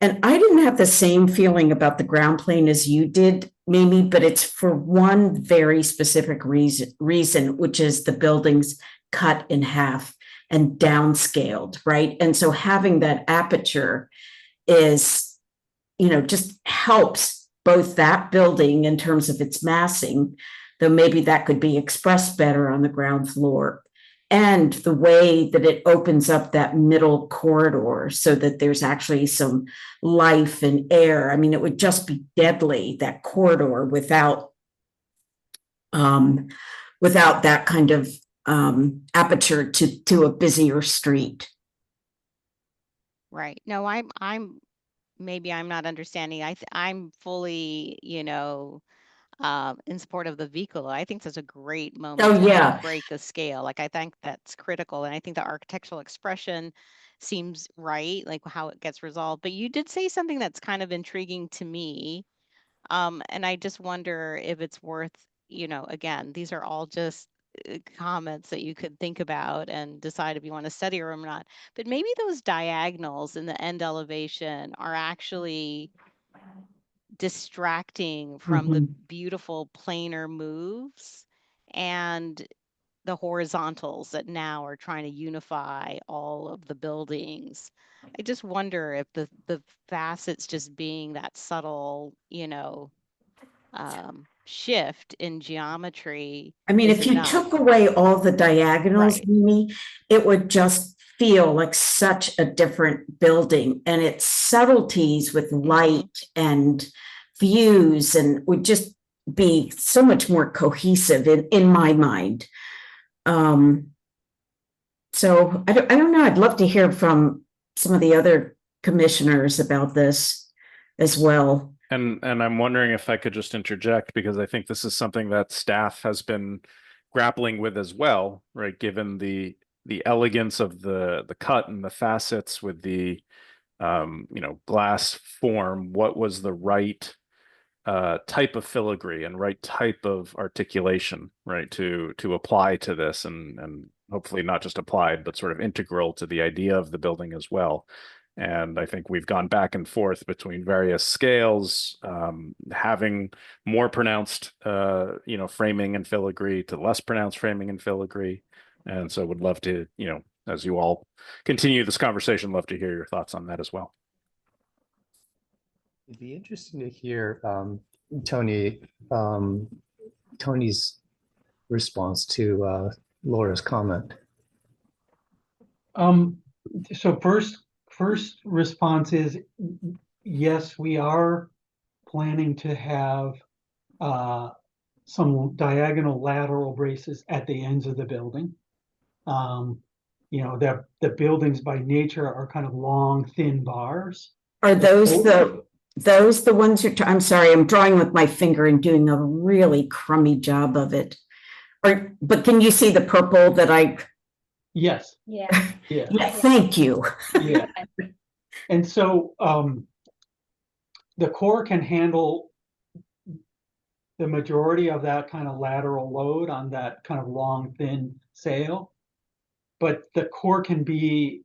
And I didn't have the same feeling about the ground plane as you did, Mimi, but it's for one very specific reason, which is the building's cut in half and downscaled, right? And so having that aperture is, you know, just helps both that building in terms of its massing, though maybe that could be expressed better on the ground floor, and the way that it opens up that middle corridor so that there's actually some life and air. I mean, it would just be deadly, that corridor, without that kind of aperture to a busier street. Right. No, I'm maybe I'm not understanding. I'm fully, you know, in support of the vehicle. I think that's a great moment Oh, to yeah. help break the scale. Like, I think that's critical. And I think the architectural expression seems right, like how it gets resolved. But you did say something that's kind of intriguing to me, And I just wonder if it's worth, again, these are all just comments that you could think about and decide if you want to study them or not. But maybe those diagonals in the end elevation are actually distracting from the beautiful planar moves and the horizontals that now are trying to unify all of the buildings. I just wonder if the facets just being that subtle, shift in geometry I mean, is if you enough. took away all the diagonals, Right. Mimi, it would just feel like such a different building, and its subtleties with light and views and would just be so much more cohesive in my mind. So I don't know. I'd love to hear from some of the other commissioners about this as well. And I'm wondering if I could just interject, because I think this is something that staff has been grappling with as well, right? Given the elegance of the cut and the facets with the glass form, what was the right type of filigree and right type of articulation, right, to apply to this, and hopefully not just applied, but sort of integral to the idea of the building as well. And I think we've gone back and forth between various scales, having more pronounced, framing and filigree to less pronounced framing and filigree. And so would love to, as you all continue this conversation, love to hear your thoughts on that as well. It'd be interesting to hear Tony's response to Laura's comment. So first response is yes, we are planning to have some diagonal lateral braces at the ends of the building. The buildings by nature are kind of long, thin bars. Are those the ones you're I'm sorry, I'm drawing with my finger and doing a really crummy job of it. But can you see the purple that I? Yes. Yeah. Yeah. Yeah, thank you. Yeah. And so the core can handle the majority of that kind of lateral load on that kind of long, thin sail, but the core can be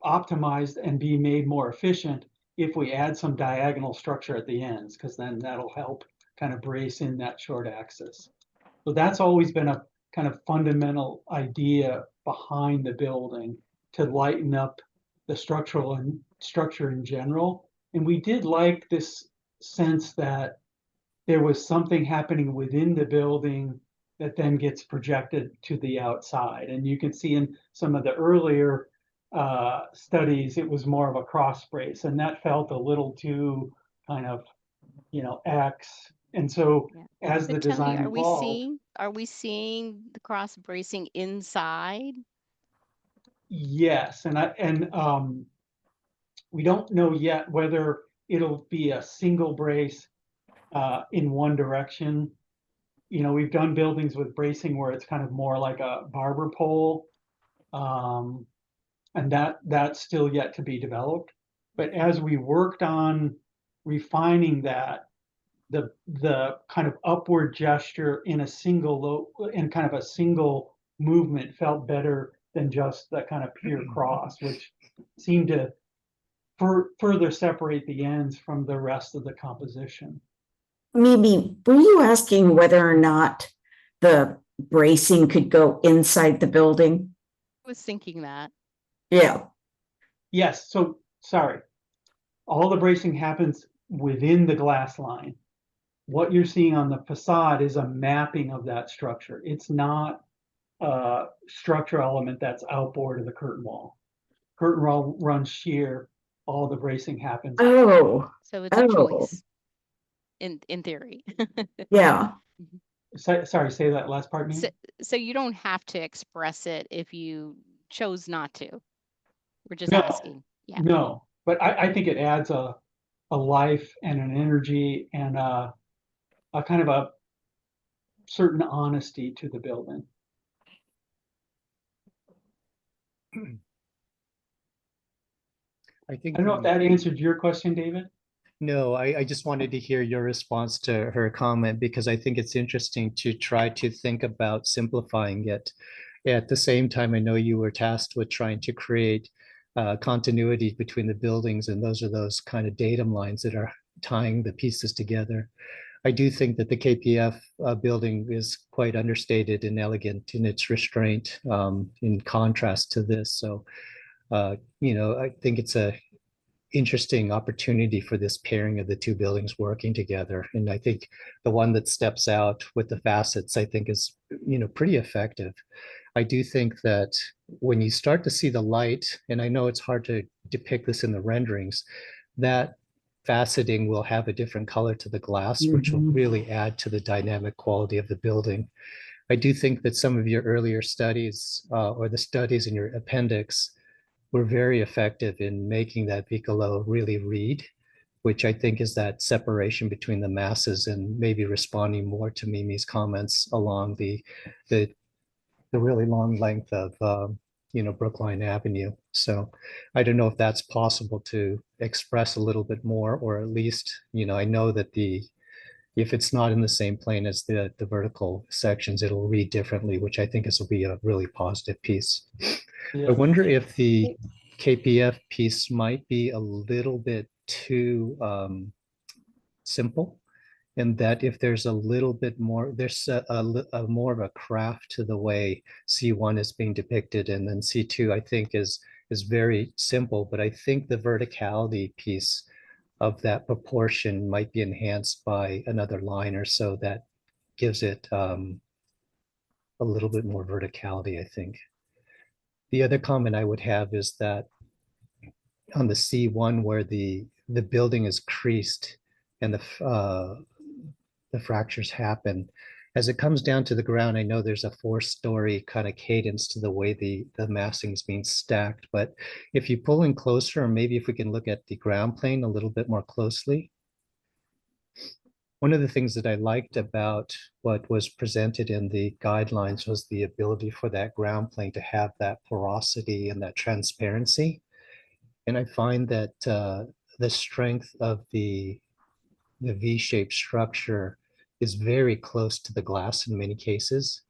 optimized and be made more efficient if we add some diagonal structure at the ends, because then that'll help kind of brace in that short axis. So that's always been a kind of fundamental idea behind the building, to lighten up the structure in general. And we did like this sense that there was something happening within the building that then gets projected to the outside. And you can see in some of the earlier studies, it was more of a cross brace, and that felt a little too kind of, X. And so as the design evolved, are we seeing the cross bracing inside? yes, and we don't know yet whether it'll be a single brace in one direction. We've done buildings with bracing where it's kind of more like a barber pole, and that's still yet to be developed. But as we worked on refining that, the kind of upward gesture in a single movement felt better than just that kind of pure cross, which seemed to further separate the ends from the rest of the composition. Mimi, were you asking whether or not the bracing could go inside the building? I was thinking that. Yeah. Yes, so sorry. All the bracing happens within the glass line. What you're seeing on the facade is a mapping of that structure. It's not a structural element that's outboard of the curtain wall. Curtain wall runs sheer, all the bracing happens. Oh. So it's a choice in theory. Yeah. Sorry, say that last part, Mimi. So you don't have to express it if you chose not to. We're just asking. Yeah. No, but I think it adds a life and an energy and a kind of a certain honesty to the building. I don't know if that answered your question, David. No, I just wanted to hear your response to her comment because I think it's interesting to try to think about simplifying it. At the same time, I know you were tasked with trying to create continuity between the buildings, and those are those kind of datum lines that are tying the pieces together. I do think that the KPF building is quite understated and elegant in its restraint, in contrast to this. So, I think it's a interesting opportunity for this pairing of the two buildings working together. And I think the one that steps out with the facets, I think is, pretty effective. I do think that when you start to see the light, and I know it's hard to depict this in the renderings, that faceting will have a different color to the glass, which will really add to the dynamic quality of the building. I do think that some of your earlier studies, or the studies in your appendix, were very effective in making that Vicolo really read, which I think is that separation between the masses and maybe responding more to Mimi's comments along the really long length of Brookline Avenue. So I don't know if that's possible to express a little bit more, or at least, I know that if it's not in the same plane as the vertical sections, it'll read differently, which I think will be a really positive piece. Yeah. I wonder if the KPF piece might be a little bit too simple, and that if there's a little bit more, there's a more of a craft to the way C1 is being depicted, and then C2 I think is very simple, but I think the verticality piece of that proportion might be enhanced by another line or so that gives it a little bit more verticality, I think. The other comment I would have is that on the C1 where the building is creased and the fractures happen, as it comes down to the ground, I know there's a 4-story kind of cadence to the way the massing is being stacked. But if you pull in closer, or maybe if we can look at the ground plane a little bit more closely, one of the things that I liked about what was presented in the guidelines was the ability for that ground plane to have that porosity and that transparency. And I find that the strength of the V-shaped structure is very close to the glass in many cases,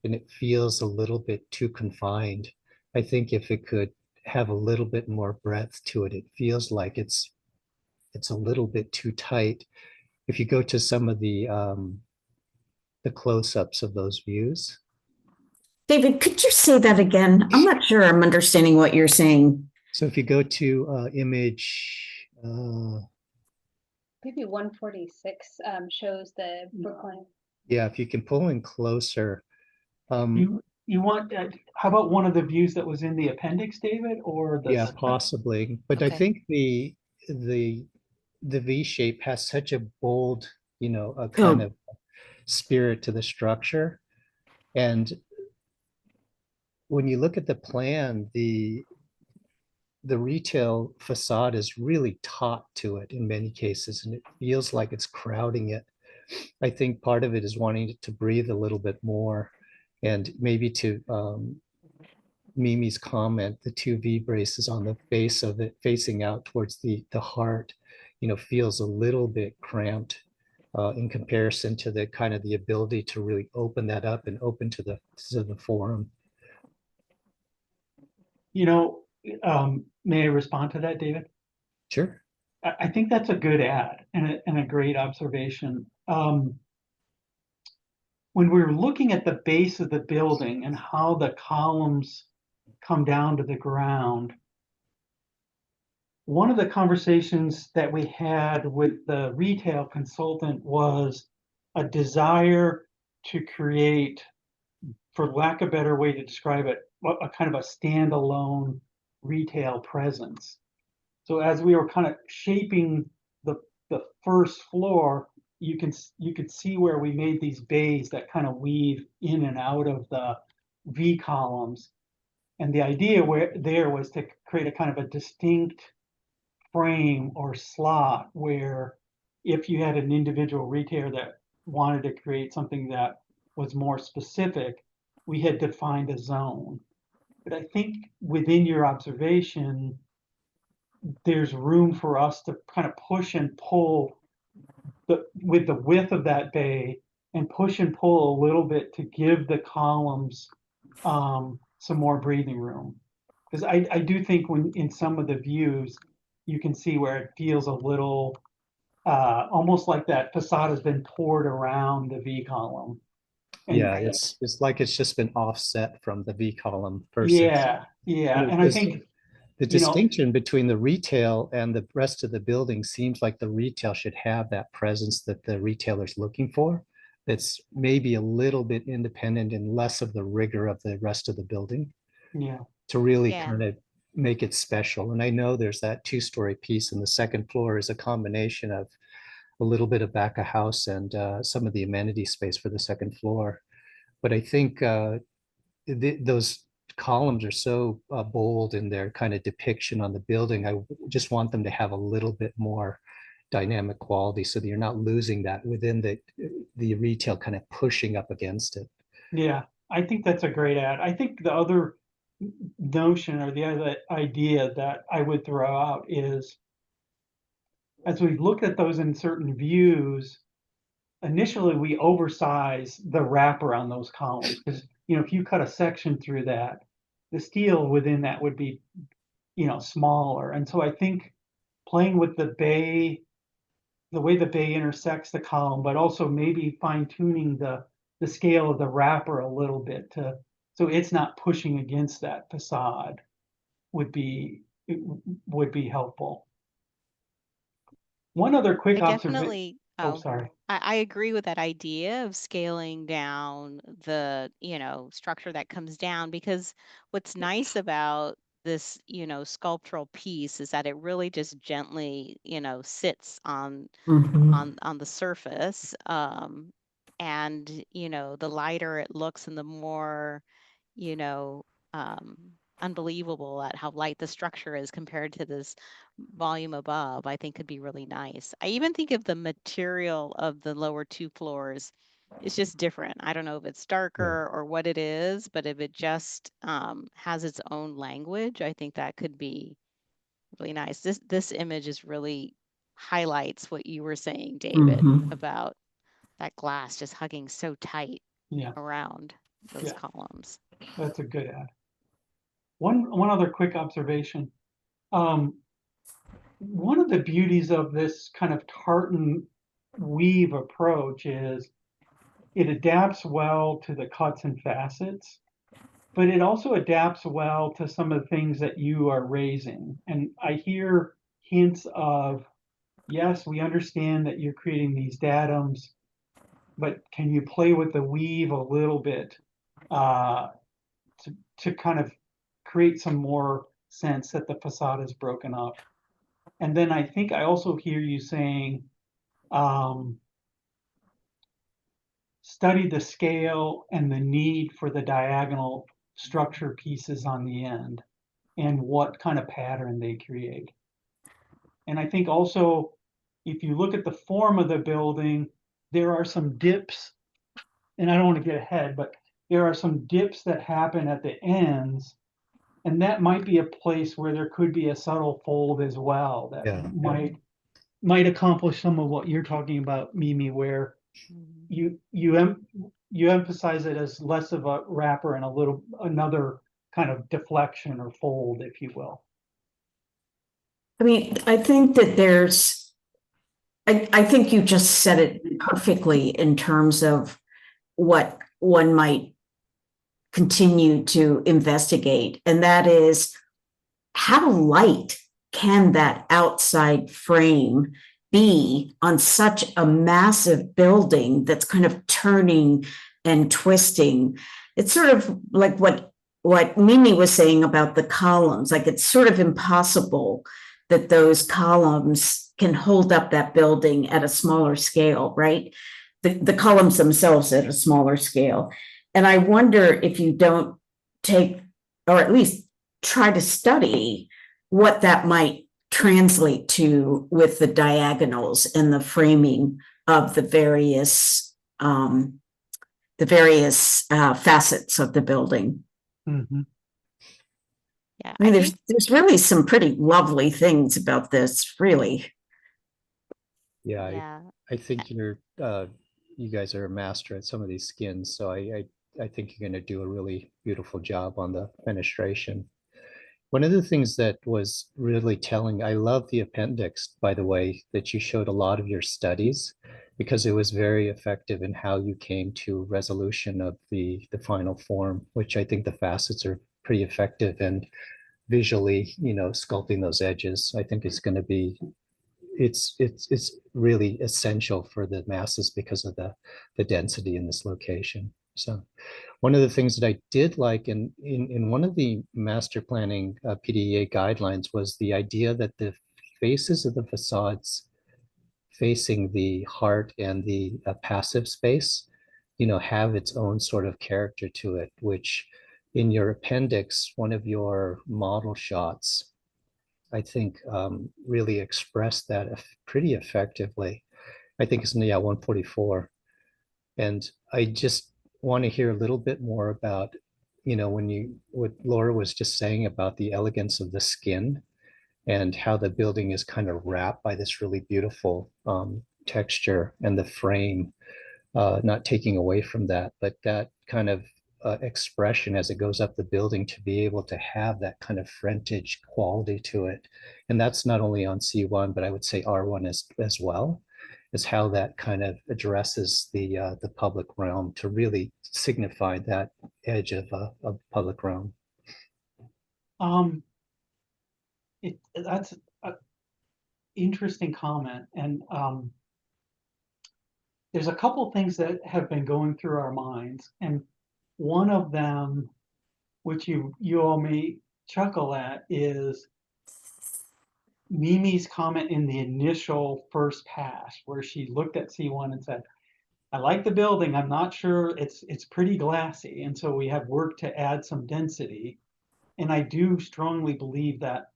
and it feels a little bit too confined. I think if it could have a little bit more breadth to it, it feels like it's a little bit too tight. If you go to some of the close-ups of those views. David, could you say that again? I'm not sure I'm understanding what you're saying. So if you go to image, Maybe 146 shows the Brookline. yeah, if you can pull in closer. You want, how about one of the views that was in the appendix, David, or the? Yeah, possibly. But I Okay. think the V shape has such a bold, a kind of spirit to the structure. And when you look at the plan, the retail facade is really taut to it in many cases, and it feels like it's crowding it. I think part of it is wanting it to breathe a little bit more, and maybe to Mimi's comment, the 2 V braces on the base of it facing out towards the heart, feels a little bit cramped in comparison to the kind of the ability to really open that up and open to the forum. May I respond to that, David? Sure. I think that's a good add and a great observation. When we're looking at the base of the building and how the columns come down to the ground, one of the conversations that we had with the retail consultant was a desire to create, for lack of a better way to describe it, a kind of a standalone retail presence. So as we were kind of shaping the first floor, you could see where we made these bays that kind of weave in and out of the V columns. And the idea there was to create a kind of a distinct frame or slot where if you had an individual retailer that wanted to create something that was more specific, we had defined a zone. But I think within your observation, there's room for us to kind of push and pull with the width of that bay, and push and pull a little bit to give the columns some more breathing room. Because I do think when in some of the views, you can see where it feels a little almost like that facade has been poured around the V column. And Yeah, it's like it's just been offset from the V column versus. yeah, and I think the you know, distinction between the retail and the rest of the building seems like the retail should have that presence that the retailer's looking for. That's maybe a little bit independent and less of the rigor of the rest of the building yeah, to really Yeah. kind of make it special. And I know there's that two-story piece, and the second floor is a combination of a little bit of back of house and some of the amenity space for the second floor. But I think those columns are so bold in their kind of depiction on the building. I just want them to have a little bit more dynamic quality so that you're not losing that within the retail kind of pushing up against it. yeah. I think that's a great ad. I think the other notion or the other idea that I would throw out is, as we look at those in certain views, initially we oversize the wrapper on those columns, because if you cut a section through that, the steel within that would be smaller. And so I think playing with the bay, the way the bay intersects the column, but also maybe fine-tuning the scale of the wrapper a little bit so it's not pushing against that facade would be helpful. One other quick I observation. definitely, Oh, sorry. I agree with that idea of scaling down the, structure that comes down, because what's nice about this, sculptural piece is that it really just gently, sits on the surface. And, the lighter it looks and the more, you know, unbelievable at how light the structure is compared to this volume above, I think could be really nice. I even think of the material of the lower two floors is just different. I don't know if it's darker or what it is, but if it just has its own language, I think that could be really nice. This image is really highlights what you were saying, David, about that glass just hugging so tight around those columns. That's a good ad. One other quick observation. One of the beauties of this kind of tartan weave approach is it adapts well to the cuts and facets, but it also adapts well to some of the things that you are raising. And I hear hints of, yes, we understand that you're creating these datums, but can you play with the weave a little bit to kind of create some more sense that the facade is broken up? And then I think I also hear you saying, study the scale and the need for the diagonal structure pieces on the end and what kind of pattern they create. And I think also, if you look at the form of the building, there are some dips, and I don't want to get ahead, but there are some dips that happen at the ends, and that might be a place where there could be a subtle fold as well that might accomplish some of what you're talking about, Mimi, where you emphasize it as less of a wrapper and another kind of deflection or fold, if you will. I mean, I think that I think you just said it perfectly in terms of what one might continue to investigate. And that is, how light can that outside frame be on such a massive building that's kind of turning and twisting? It's sort of like what Mimi was saying about the columns. Like, it's sort of impossible that those columns can hold up that building at a smaller scale, right? The columns themselves at a smaller scale. And I wonder if you don't take, or at least try to study what that might translate to with the diagonals and the framing of the various facets of the building. Mm-hmm. Yeah, I mean, I there's think there's really some pretty lovely things about this, really. Yeah, yeah. I think you guys are a master at some of these skins, so I think you're going to do a really beautiful job on the fenestration. One of the things that was really telling, I love the appendix, by the way, that you showed a lot of your studies because it was very effective in how you came to resolution of the final form, which I think the facets are pretty effective and visually, sculpting those edges. I think it's going to be it's really essential for the masses because of the density in this location. So one of the things that I did like in one of the master planning PDEA guidelines was the idea that the faces of the facades facing the heart and the passive space, have its own sort of character to it, which in your appendix, one of your model shots, I think really expressed that pretty effectively. I think it's in the 144. And I just want to hear a little bit more about, what Laura was just saying about the elegance of the skin and how the building is kind of wrapped by this really beautiful texture and the frame, not taking away from that, but that kind of expression as it goes up the building to be able to have that kind of frontage quality to it. And that's not only on C1, but I would say R1 as well, is how that kind of addresses the public realm to really signify that edge of public realm. That's an interesting comment, and there's a couple things that have been going through our minds, and one of them, which you all may chuckle at, is Mimi's comment in the initial first pass, where she looked at C1 and said, I like the building, I'm not sure, it's pretty glassy, and so we have work to add some density. And I do strongly believe that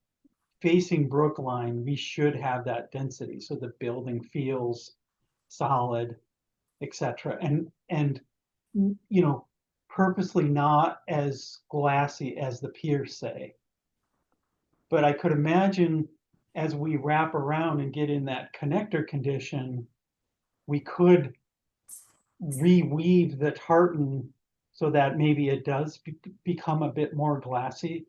facing Brookline, we should have that density so the building feels solid, etc. And purposely not as glassy as the piers say. But I could imagine as we wrap around and get in that connector condition, we could reweave the tartan so that maybe it does become a bit more glassy.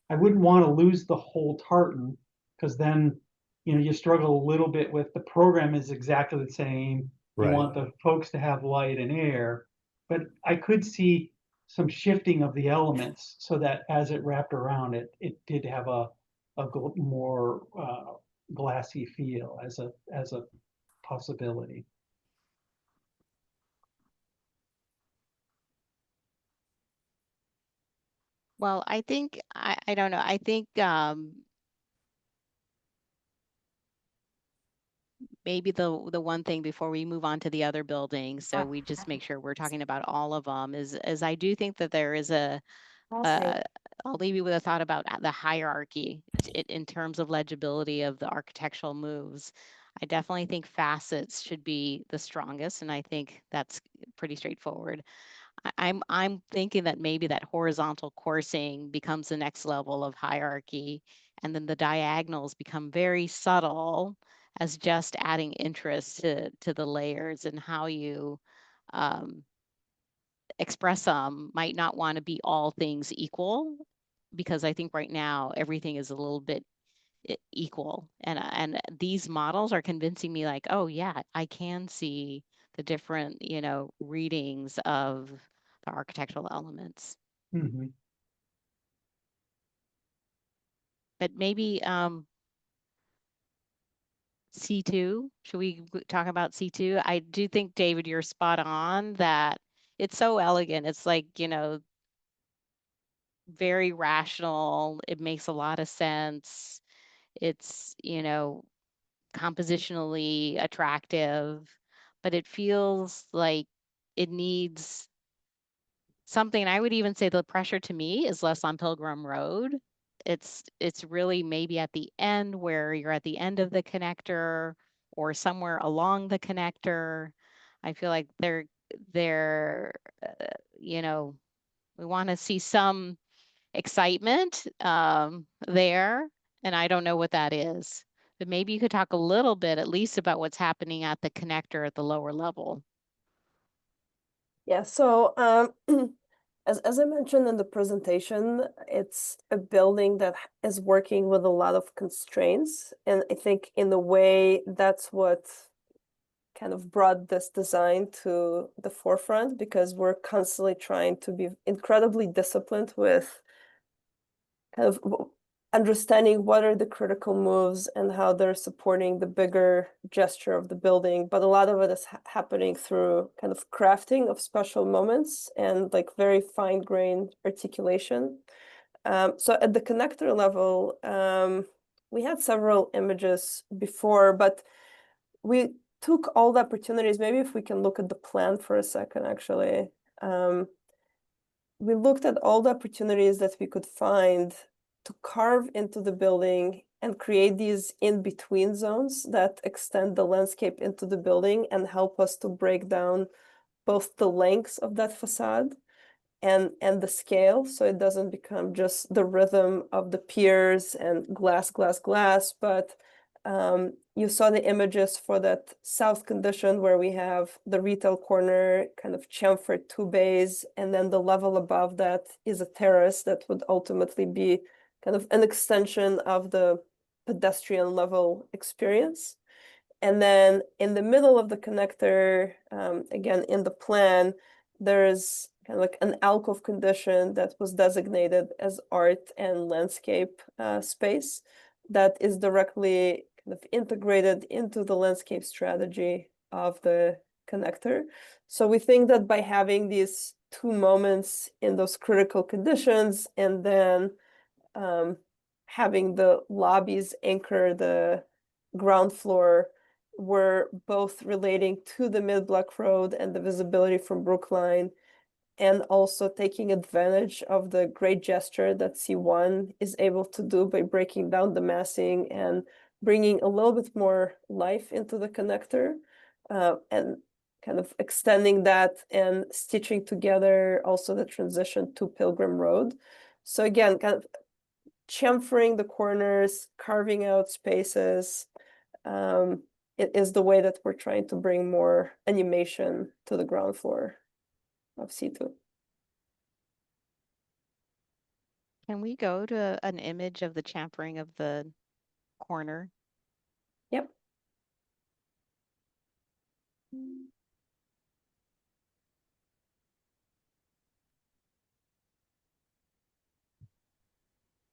I wouldn't want to lose the whole tartan because then you struggle a little bit with the program is exactly the same. You want the folks to have light and air, but I could see some shifting of the elements so that as it wrapped around it did have a more glassy feel as a possibility. Well, I think I don't know. I think maybe the one thing before we move on to the other buildings, so we just make sure we're talking about all of them, is I do think that there is I'll leave you with a thought about the hierarchy in terms of legibility of the architectural moves. I definitely think facets should be the strongest, and I think that's pretty straightforward. I'm thinking that maybe that horizontal coursing becomes the next level of hierarchy, and then the diagonals become very subtle as just adding interest to the layers, and how you express them might not want to be all things equal, because I think right now everything is a little bit equal, and these models are convincing me like, oh yeah, I can see the different readings of the architectural elements. Mm-hmm. But maybe C2, should we talk about C2? I do think, David, you're spot on that it's so elegant. It's like, very rational. It makes a lot of sense. It's, compositionally attractive, but it feels like it needs something. I would even say the pressure to me is less on Pilgrim Road. It's really maybe at the end, where you're at the end of the connector or somewhere along the connector. I feel like they're we want to see some excitement there, and I don't know what that is. But maybe you could talk a little bit, at least, about what's happening at the connector at the lower level. Yeah, so as I mentioned in the presentation, it's a building that is working with a lot of constraints. And I think in a way, that's what kind of brought this design to the forefront, because we're constantly trying to be incredibly disciplined with kind of understanding what are the critical moves and how they're supporting the bigger gesture of the building. But a lot of it is happening through kind of crafting of special moments and like very fine-grained articulation. So at the connector level, we had several images before, but we took all the opportunities. Maybe if we can look at the plan for a second, actually. We looked at all the opportunities that we could find to carve into the building and create these in-between zones that extend the landscape into the building and help us to break down both the lengths of that facade and the scale, so it doesn't become just the rhythm of the piers and glass, glass, glass, but you saw the images for that south condition where we have the retail corner, kind of chamfered 2 bays, and then the level above that is a terrace that would ultimately be kind of an extension of the pedestrian level experience. And then in the middle of the connector, again, in the plan, there's kind of like an alcove condition that was designated as art and landscape space that is directly kind of integrated into the landscape strategy of the connector. So we think that by having these 2 moments in those critical conditions and then having the lobbies anchor the ground floor, we're both relating to the mid-block road and the visibility from Brookline, and also taking advantage of the great gesture that C1 is able to do by breaking down the massing and bringing a little bit more life into the connector, and kind of extending that and stitching together also the transition to Pilgrim Road. So again, kind of chamfering the corners, carving out spaces. It is the way that we're trying to bring more animation to the ground floor of C2. Can we go to an image of the chamfering of the corner? Yep.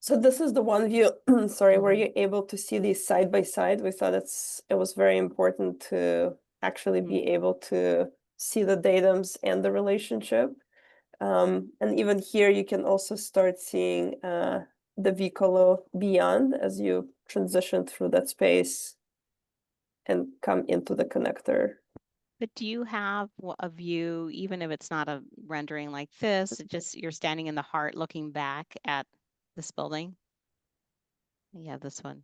So this is the one view, sorry, where you're able to see these side by side. We thought it was very important to actually be able to see the datums and the relationship. And even here, you can also start seeing the Vicolo beyond as you transition through that space and come into the connector. But do you have a view, even if it's not a rendering like this, just you're standing in the heart looking back at this building? Yeah, this one.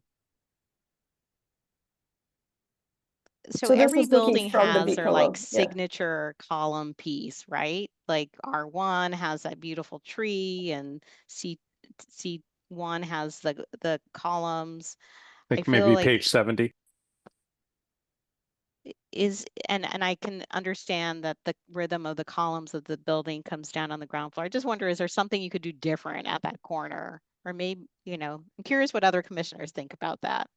So this every is looking building from the has their Vicolo, like yeah. signature column piece, right? Like R1 has that beautiful tree, and C1 has the columns. I think feel maybe like page 70. and I can understand that the rhythm of the columns of the building comes down on the ground floor. I just wonder, is there something you could do different at that corner? Or maybe, I'm curious what other commissioners think about that.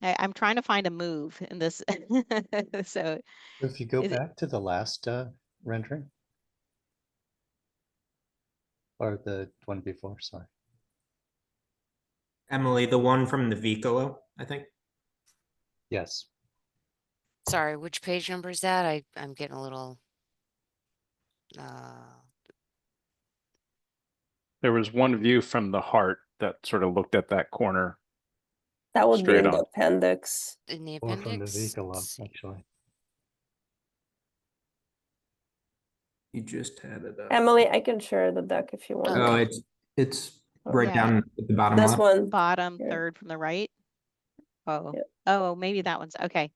I'm trying to find a move in this. So If you go is it- back to the last rendering, or the one before, sorry. Emily, the one from the Vicolo, I think. Yes. Sorry, which page number is that? I'm getting a little. There was one view from the heart that sort of looked at that corner. That would be Straight in the on. appendix. In the Or from the appendix. Vicolo, Let's see. actually. You just had it up. Emily, I can share the deck if you want. Oh, Okay. it's right Yeah. down at the bottom This left. one. bottom Here. third from the right? Oh, Yep. oh, maybe that one's okay.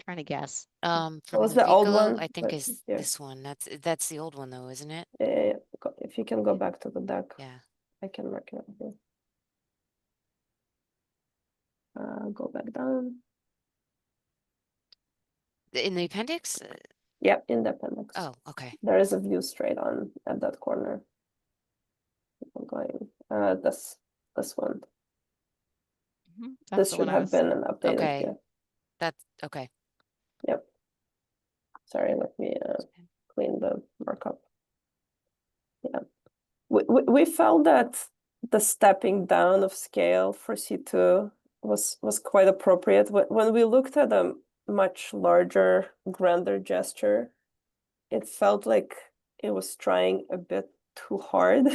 Trying to guess. From was the the old Vicolo, one, I think but is yeah. this one. That's the old one though, isn't it? Yeah, if you can go back to the deck, Yeah. I can mark it up here. Go back down. In the appendix? Yep, in the appendix. Oh, okay. There is a view straight on at that corner. I'm going, this one. Mhm, that's This the should one I have was. been an updated, Okay. yeah. That's okay. Yep. Sorry, let me clean the markup. Yeah. We felt that the stepping down of scale for C2 was quite appropriate. When we looked at a much larger, grander gesture, it felt like it was trying a bit too hard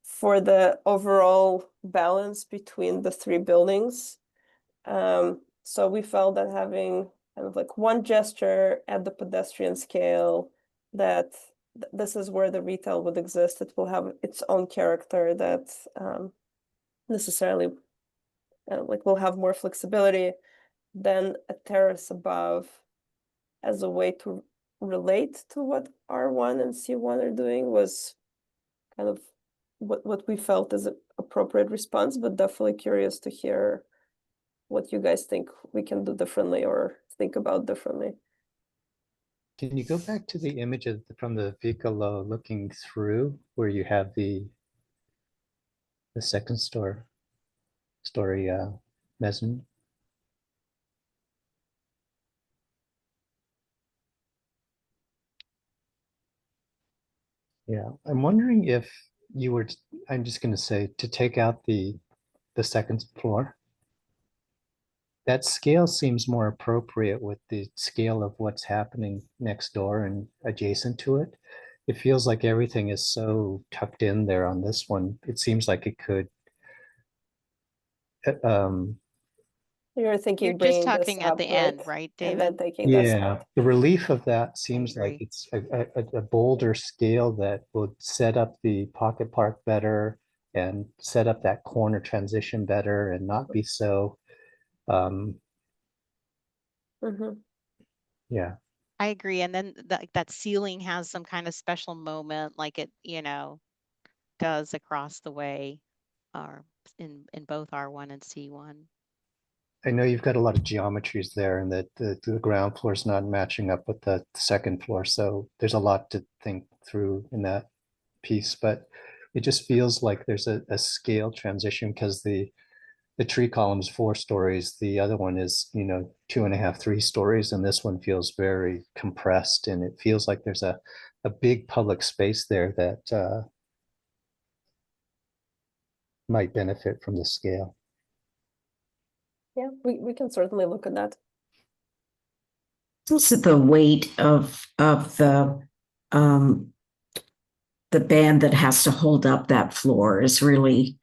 for the overall balance between the three buildings. So we felt that having kind of like one gesture at the pedestrian scale, that this is where the retail would exist. It will have its own character that necessarily like will have more flexibility than a terrace above as a way to relate to what R1 and C1 are doing was kind of what we felt is an appropriate response, but definitely curious to hear what you guys think we can do differently or think about differently. Can you go back to the image from the Vicolo looking through where you have the second story mezzanine? Yeah, I'm wondering if you were, I'm just going to say, to take out the second floor. That scale seems more appropriate with the scale of what's happening next door and adjacent to it. It feels like everything is so tucked in there on this one. It seems like it could. You're thinking You're just bringing this talking at up, the right? end, right, And then David? taking this Yeah, out. the relief of that seems like agree. it's a bolder scale that would set up the pocket park better and set up that corner transition better and not be so, Mhm. yeah. I agree. And then that ceiling has some kind of special moment, like it, does across the way, or in both R1 and C1. I know you've got a lot of geometries there and that the ground floor is not matching up with the second floor. So there's a lot to think through in that piece, but it just feels like there's a scale transition because the tree column is 4 stories. The other one is, 2.5, 3 stories. And this one feels very compressed. And it feels like there's a big public space there that might benefit from the scale. Yeah, we can certainly look at that. Also the weight of the band that has to hold up that floor is really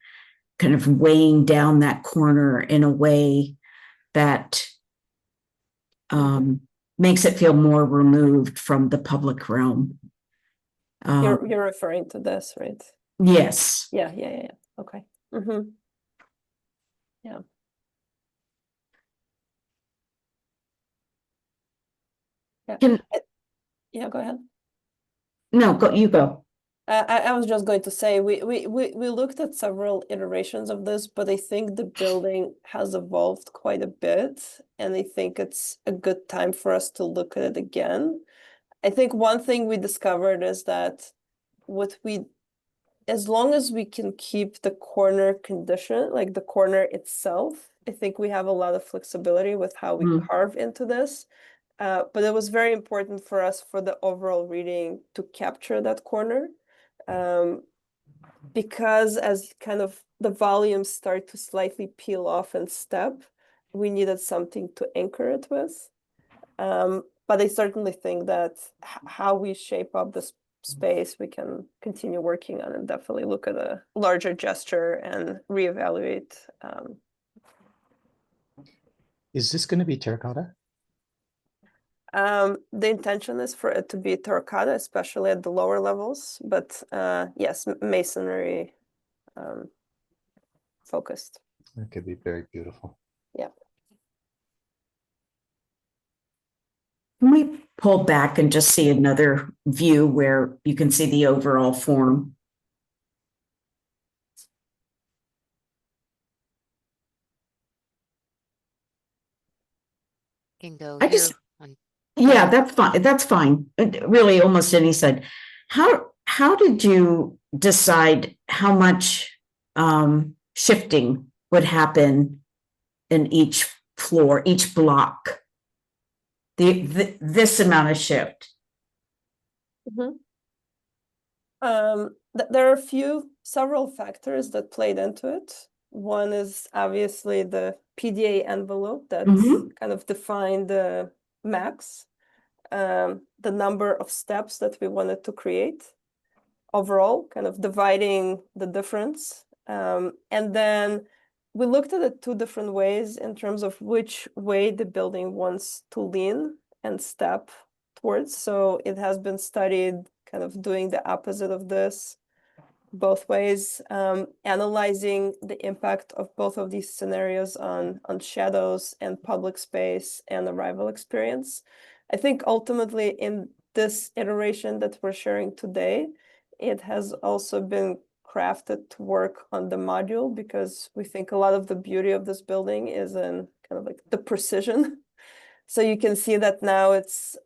kind of weighing down that corner in a way that makes it feel more removed from the public realm. You're referring to this, right? Yes. Yeah. Okay. Mm-hmm. Yeah. Yeah, go ahead. No, you go. I was just going to say we looked at several iterations of this, but I think the building has evolved quite a bit, and I think it's a good time for us to look at it again. I think one thing we discovered is that as long as we can keep the corner condition, like the corner itself, I think we have a lot of flexibility with how we carve into this. But it was very important for us for the overall reading to capture that corner. Because as kind of the volumes start to slightly peel off and step, we needed something to anchor it with. But I certainly think that how we shape up this space, we can continue working on and definitely look at a larger gesture and reevaluate. Is this going to be terracotta? The intention is for it to be terracotta, especially at the lower levels, but yes, masonry focused. It could be very beautiful. Yeah. Can we pull back and just see another view where you can see the overall form. Can go I here. just- on- Yeah, that's fine. That's fine. Really, almost any side. How did you decide how much shifting would happen in each floor, each block? This amount of shift. There are several factors that played into it. One is obviously the PDA envelope that kind of defined the max, the number of steps that we wanted to create overall, kind of dividing the difference. And then we looked at it two different ways in terms of which way the building wants to lean and step towards. So it has been studied kind of doing the opposite of this both ways, analyzing the impact of both of these scenarios on shadows and public space and arrival experience. I think ultimately in this iteration that we're sharing today, it has also been crafted to work on the module because we think a lot of the beauty of this building is in kind of like the precision. So you can see that now it's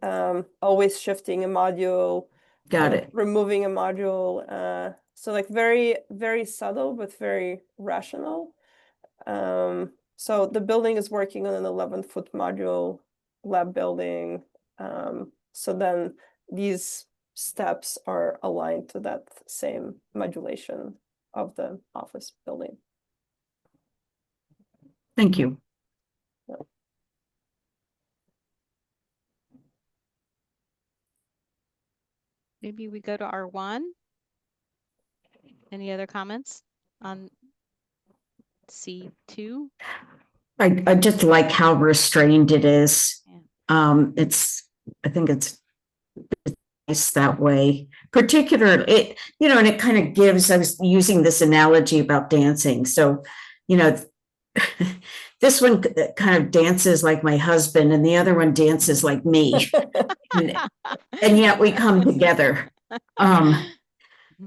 always shifting a module, Got it. removing a module. So like very, very subtle, but very rational. So the building is working on an 11-foot module lab building. So then these steps are aligned to that same modulation of the office building. Thank you. Maybe we go to R1. Any other comments on C2? I just like how restrained it is. Yeah. I think it's nice that way. Particularly, and it kind of gives, I was using this analogy about dancing. So, this one kind of dances like my husband and the other one dances like me. and yet we come together.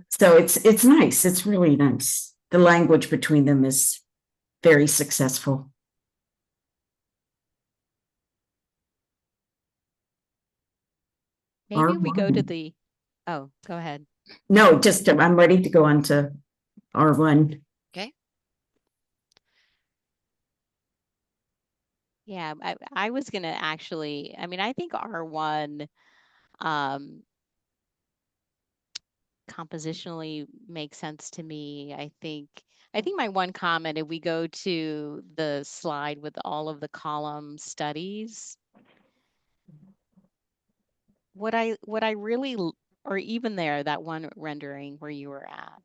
So it's nice. It's really nice. The language between them is very successful. Maybe we go to R1. the, oh, go ahead. No, just I'm ready to go on to R1. Okay. Yeah, I was gonna actually, I think R1 compositionally makes sense to me. I think my one comment, if we go to the slide with all of the column studies, what I really, or even there, that one rendering where you were at,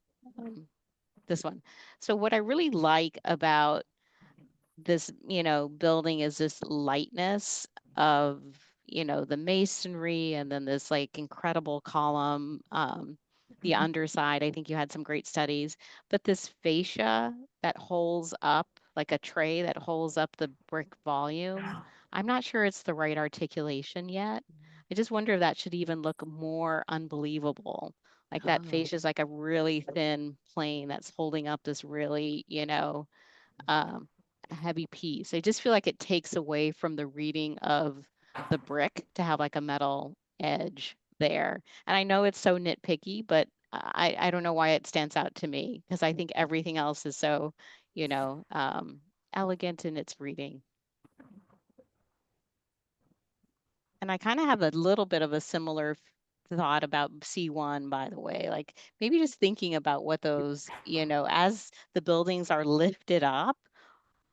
this one. So what I really like about this, building is this lightness of, the masonry and then this like incredible column, the underside. I think you had some great studies, but this fascia that holds up, like a tray that holds up the brick volume, I'm not sure it's the right articulation yet. I just wonder if that should even look more unbelievable. Like that fascia is like a really thin plane that's holding up this really, a heavy piece. I just feel like it takes away from the reading of the brick to have like a metal edge there. And I know it's so nitpicky, but I don't know why it stands out to me because I think everything else is so, elegant in its reading. And I kind of have a little bit of a similar thought about C1, by the way, like maybe just thinking about what those, as the buildings are lifted up,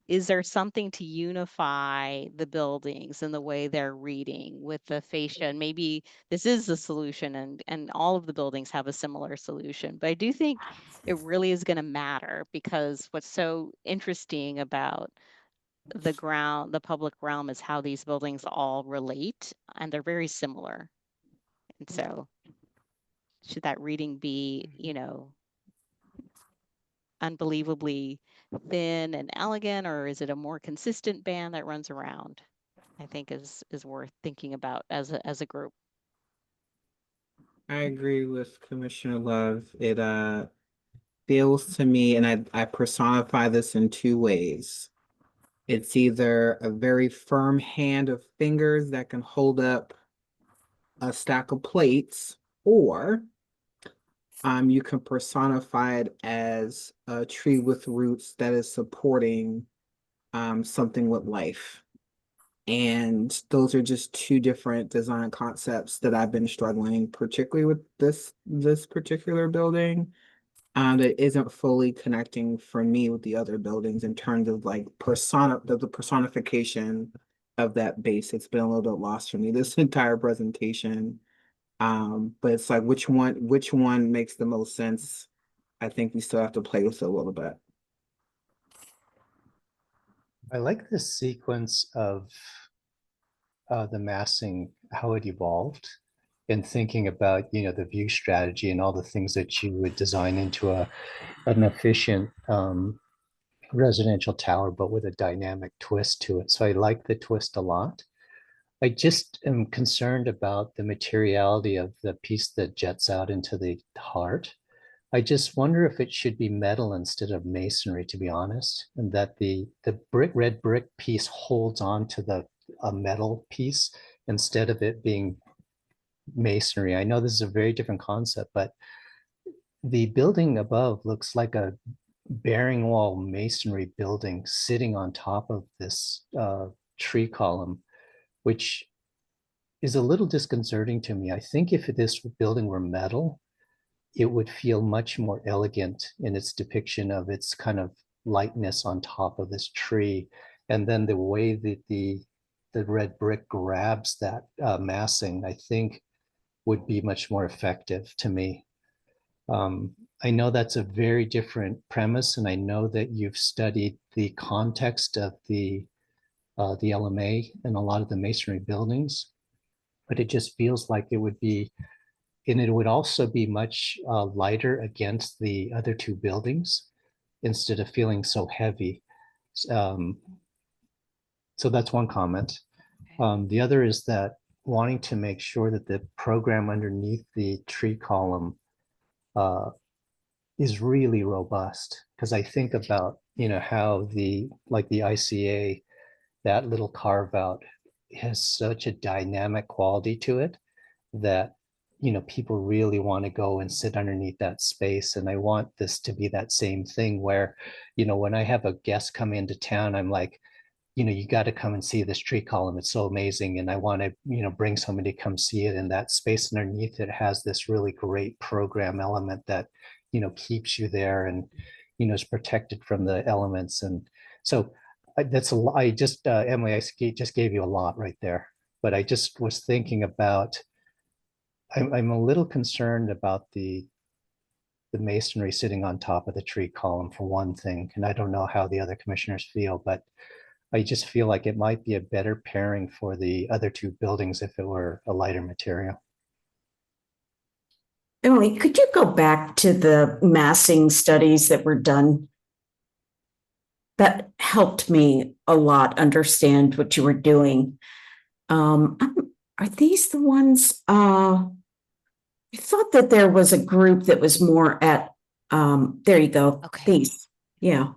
is there something to unify the buildings and the way they're reading with the fascia? And maybe this is the solution and all of the buildings have a similar solution. But I do think it really is going to matter because what's so interesting about the public realm is how these buildings all relate and they're very similar. And so should that reading be, unbelievably thin and elegant, or is it a more consistent band that runs around? I think is worth thinking about as a group. I agree with Commissioner Love. It feels to me, and I personify this in two ways. It's either a very firm hand of fingers that can hold up a stack of plates, or you can personify it as a tree with roots that is supporting something with life. And those are just two different design concepts that I've been struggling, particularly with this particular building. That isn't fully connecting for me with the other buildings in terms of like the personification of that base. It's been a little bit lost for me this entire presentation. But it's like which one makes the most sense? I think we still have to play with it a little bit. I like this sequence of the massing, how it evolved, and thinking about, you know, the view strategy and all the things that you would design into an efficient residential tower, but with a dynamic twist to it. So I like the twist a lot. I just am concerned about the materiality of the piece that jets out into the heart. I just wonder if it should be metal instead of masonry, to be honest, and that the red brick piece holds on to a metal piece instead of it being masonry. I know this is a very different concept, but the building above looks like a bearing wall masonry building sitting on top of this tree column, which is a little disconcerting to me. I think if this building were metal, it would feel much more elegant in its depiction of its kind of lightness on top of this tree. And then the way that the red brick grabs that massing, I think would be much more effective to me. I know that's a very different premise, and I know that you've studied the context of the LMA and a lot of the masonry buildings, but it just feels like it would be, and it would also be much lighter against the other two buildings instead of feeling so heavy. So that's one comment. The other is that wanting to make sure that the program underneath the tree column is really robust, because I think about, you know, how the ICA, that little carve out has such a dynamic quality to it that, you know, people really want to go and sit underneath that space. And I want this to be that same thing where, you know, when I have a guest come into town, I'm like, you know, you got to come and see this tree column. It's so amazing. And I want to, you know, bring somebody to come see it. And that space underneath it has this really great program element that, you know, keeps you there and, you know, is protected from the elements. And so that's a lot. I just, Emily, I just gave you a lot right there. But I just was thinking about, I'm a little concerned about the masonry sitting on top of the tree column for one thing. And I don't know how the other commissioners feel, but I just feel like it might be a better pairing for the other two buildings if it were a lighter material. Emily, could you go back to the massing studies that were done? That helped me a lot understand what you were doing. Are these the ones? I thought that there was a group that was more at, there you go. Okay. These, yeah.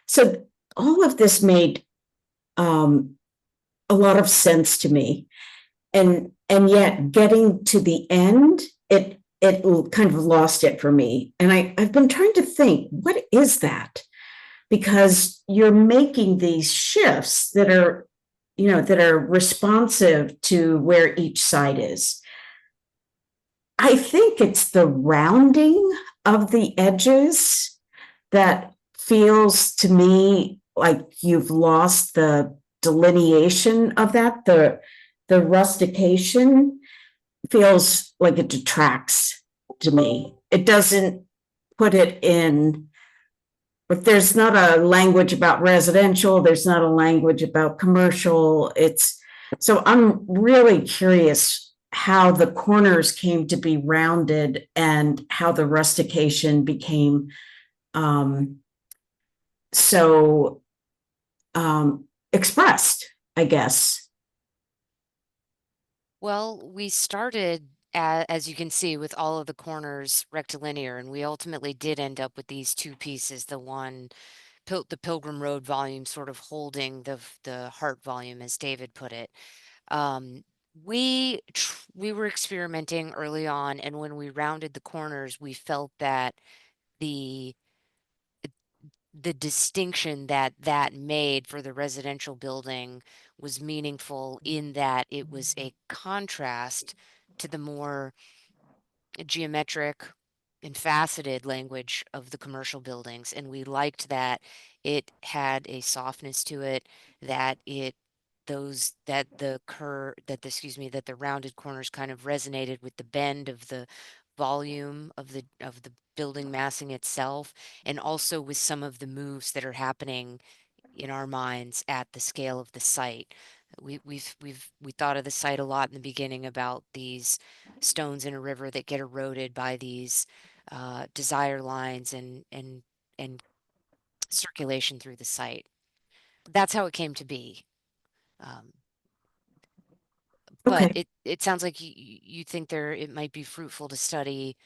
So all of this made a lot of sense to me. And yet getting to the end, it kind of lost it for me. And I've been trying to think, what is that? Because you're making these shifts that are, you know, that are responsive to where each side is. I think it's the rounding of the edges that feels to me like you've lost the delineation of that. The rustication feels like it detracts to me. It doesn't put it in, but there's not a language about residential, there's not a language about commercial. So I'm really curious how the corners came to be rounded and how the rustication became so expressed, I guess. Well, we started, as you can see, with all of the corners rectilinear, and we ultimately did end up with these two pieces, the one, the Pilgrim Road volume sort of holding the heart volume, as David put it. We were experimenting early on, and when we rounded the corners, we felt that the distinction that made for the residential building was meaningful in that it was a contrast to the more geometric and faceted language of the commercial buildings. And we liked that it had a softness to it, that the rounded corners kind of resonated with the bend of the volume of the building massing itself, and also with some of the moves that are happening in our minds at the scale of the site. We thought of the site a lot in the beginning about these stones in a river that get eroded by these desire lines and circulation through the site. That's how it came to be. But Okay. it sounds like you think it might be fruitful to study,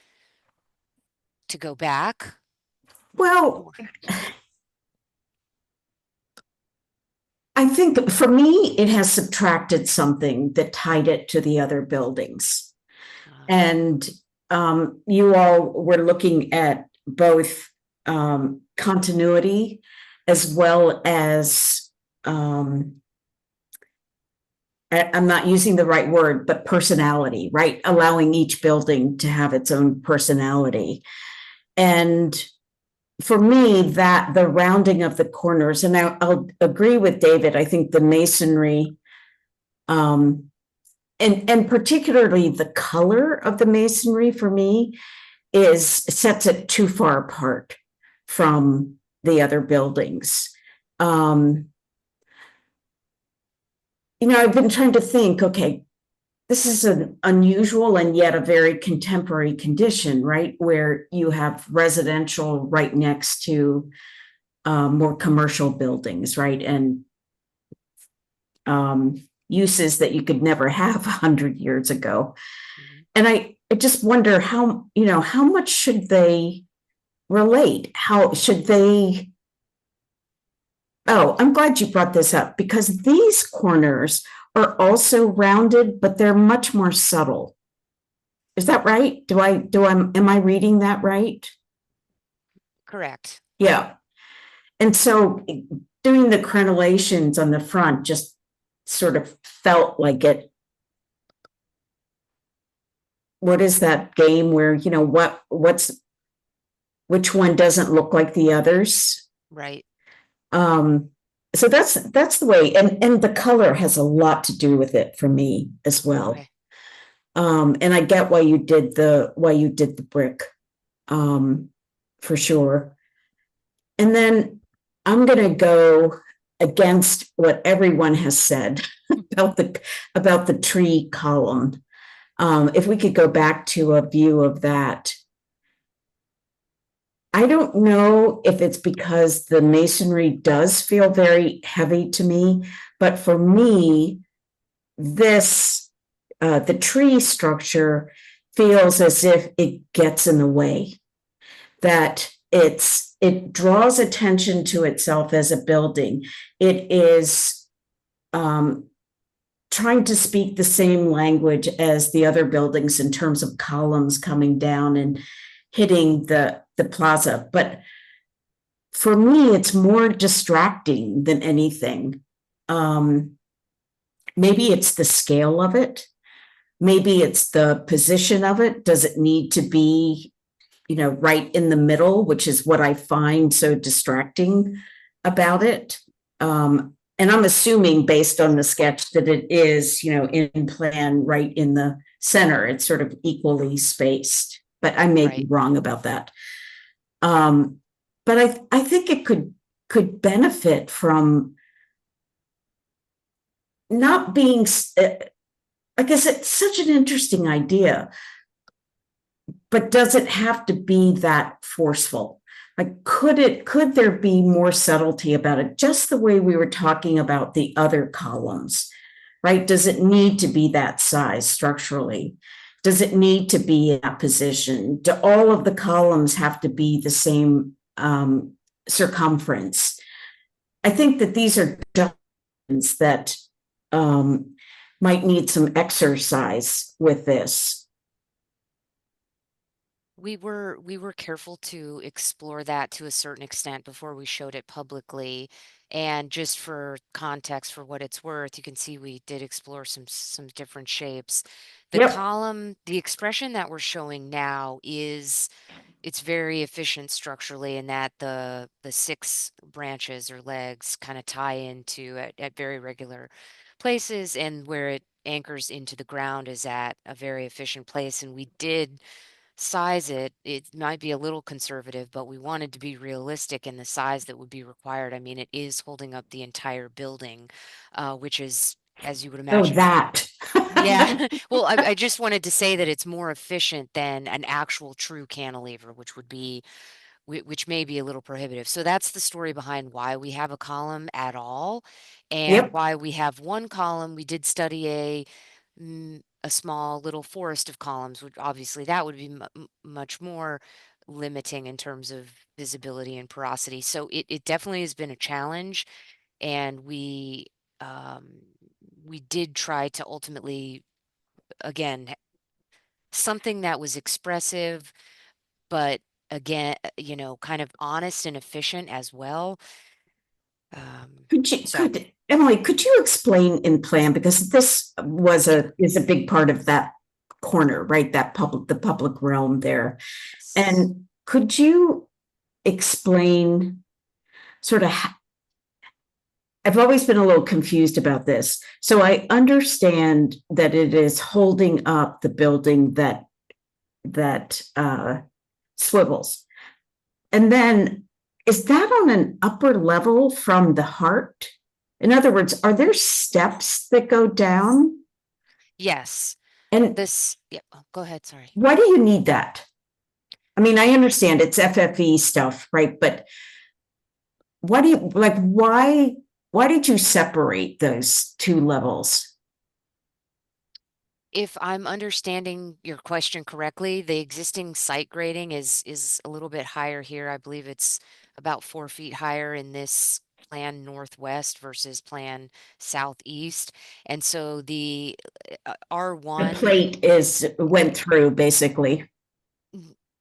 to go back. Well, I think for me, it has subtracted something that tied it to the other buildings. And you all were looking at both continuity as well as, I'm not using the right word, but personality, right? Allowing each building to have its own personality. And for me, that the rounding of the corners, and I'll agree with David, I think the masonry, and particularly the color of the masonry for me sets it too far apart from the other buildings. I've been trying to think, okay, this is an unusual and yet a very contemporary condition, right? Where you have residential right next to more commercial buildings, right? And uses that you could never have 100 years ago. And I just wonder how much should they relate? How should they? Oh, I'm glad you brought this up, because these corners are also rounded, but they're much more subtle. Is that right? Am I reading that right? Correct. Yeah. And so doing the crenellations on the front just sort of felt like it. What is that game where, which one doesn't look like the others? Right. So that's the way, and the color has a lot to do with it for me as well. Okay. And I get why you did the brick, for sure. And then I'm going to go against what everyone has said about the tree column. If we could go back to a view of that. I don't know if it's because the masonry does feel very heavy to me, but for me, the tree structure feels as if it gets in the way, that it draws attention to itself as a building. It is trying to speak the same language as the other buildings in terms of columns coming down and hitting the plaza. But for me, it's more distracting than anything. Maybe it's the scale of it. Maybe it's the position of it. Does it need to be, right in the middle, which is what I find so distracting about it? And I'm assuming based on the sketch that it is, in plan right in the center. It's sort of equally spaced, but I may be wrong about that. But I think it could benefit from not being, I guess it's such an interesting idea, but does it have to be that forceful? Like, could there be more subtlety about it? Just the way we were talking about the other columns, right? Does it need to be that size structurally? Does it need to be in that position? Do all of the columns have to be the same circumference? I think that these are documents that might need some exercise with this. We were careful to explore that to a certain extent before we showed it publicly. And just for context, for what it's worth, you can see we did explore some different shapes. The Yep. column, the expression that we're showing now is, it's very efficient structurally in that the 6 branches or legs kind of tie into at very regular places, and where it anchors into the ground is at a very efficient place. And we did size it. It might be a little conservative, but we wanted to be realistic in the size that would be required. I mean, it is holding up the entire building, which is, as you would Oh, imagine. that. Yeah. Well, I just wanted to say that it's more efficient than an actual true cantilever, which would be, which may be a little prohibitive. So that's the story behind why we have a column at all, and Yep. why we have one column. We did study a small little forest of columns, which obviously that would be much more limiting in terms of visibility and porosity. So it definitely has been a challenge, and we did try to ultimately, again, something that was expressive, but again, kind of honest and efficient as well. Emily, could you explain in plan, because this is a big part of that corner, right? The public realm there. And could you explain sort of, I've always been a little confused about this. So I understand that it is holding up the building that swivels. And then is that on an upper level from the heart? In other words, are there steps that go down? Yes. And yeah, go ahead, sorry. Why do you need that? I mean, I understand it's FFE stuff, right? But why did you separate those 2 levels? If I'm understanding your question correctly, the existing site grading is a little bit higher here. I believe it's about 4 feet higher in this plan northwest versus plan southeast. And so the R1 the plate went through basically.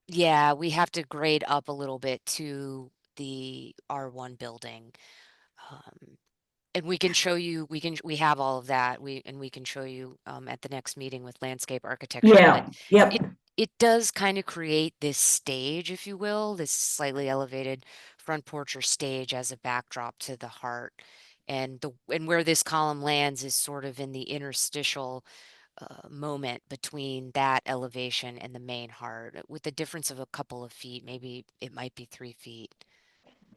Yeah, we have to grade up a little bit to the R1 building. And we can show you, we have all of that. We can show you at the next meeting with landscape architecture. Yeah. But Yep. it does kind of create this stage, if you will, this slightly elevated front porch or stage as a backdrop to the heart. And where this column lands is sort of in the interstitial moment between that elevation and the main heart, with a difference of a couple of feet. Maybe it might be 3 feet.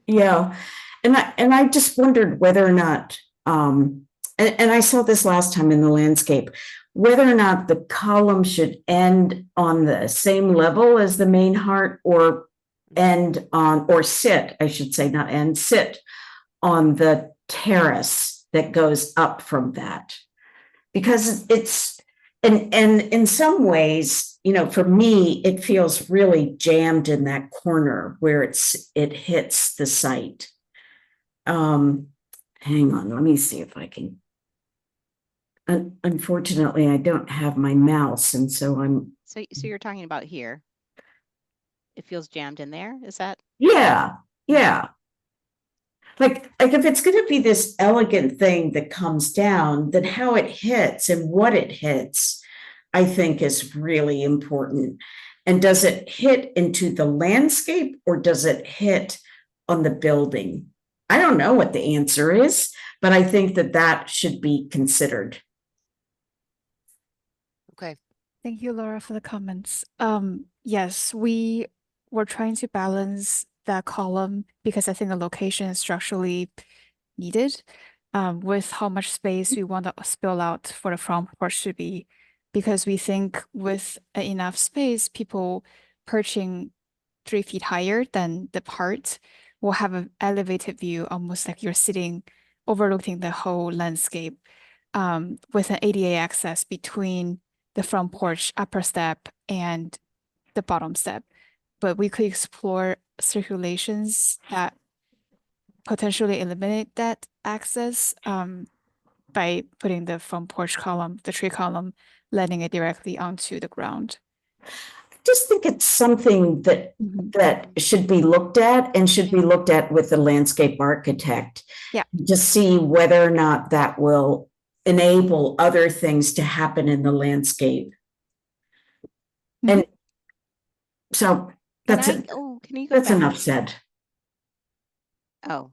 Yeah. And I just wondered whether or not, and I saw this last time in the landscape, whether or not the column should end on the same level as the main heart, or sit, I should say, not end, sit on the terrace that goes up from that. Because it's, and in some ways, for me, it feels really jammed in that corner where it hits the site. Hang on, let me see if I can. Unfortunately, I don't have my mouse, and so I'm. So you're talking about here. It feels jammed in there. Is that? Yeah. Like if it's going to be this elegant thing that comes down, then how it hits and what it hits, I think, is really important. And does it hit into the landscape, or does it hit on the building? I don't know what the answer is, but I think that should be considered. Okay. Thank you, Laura, for the comments. Yes, we were trying to balance that column because I think the location is structurally needed, with how much space we want to spill out for the front porch to be, because we think with enough space, people perching 3 feet higher than the part will have an elevated view, almost like you're sitting overlooking the whole landscape. with an ADA access between the front porch, upper step, and the bottom step. But we could explore circulations that potentially eliminate that access by putting the front porch column, the tree column, letting it directly onto the ground. Just think it's something that that should be looked at and should be looked at with the landscape architect. Yeah. To see whether or not that will enable other things to happen in the landscape. And so that's can you go that's back? enough said. Oh,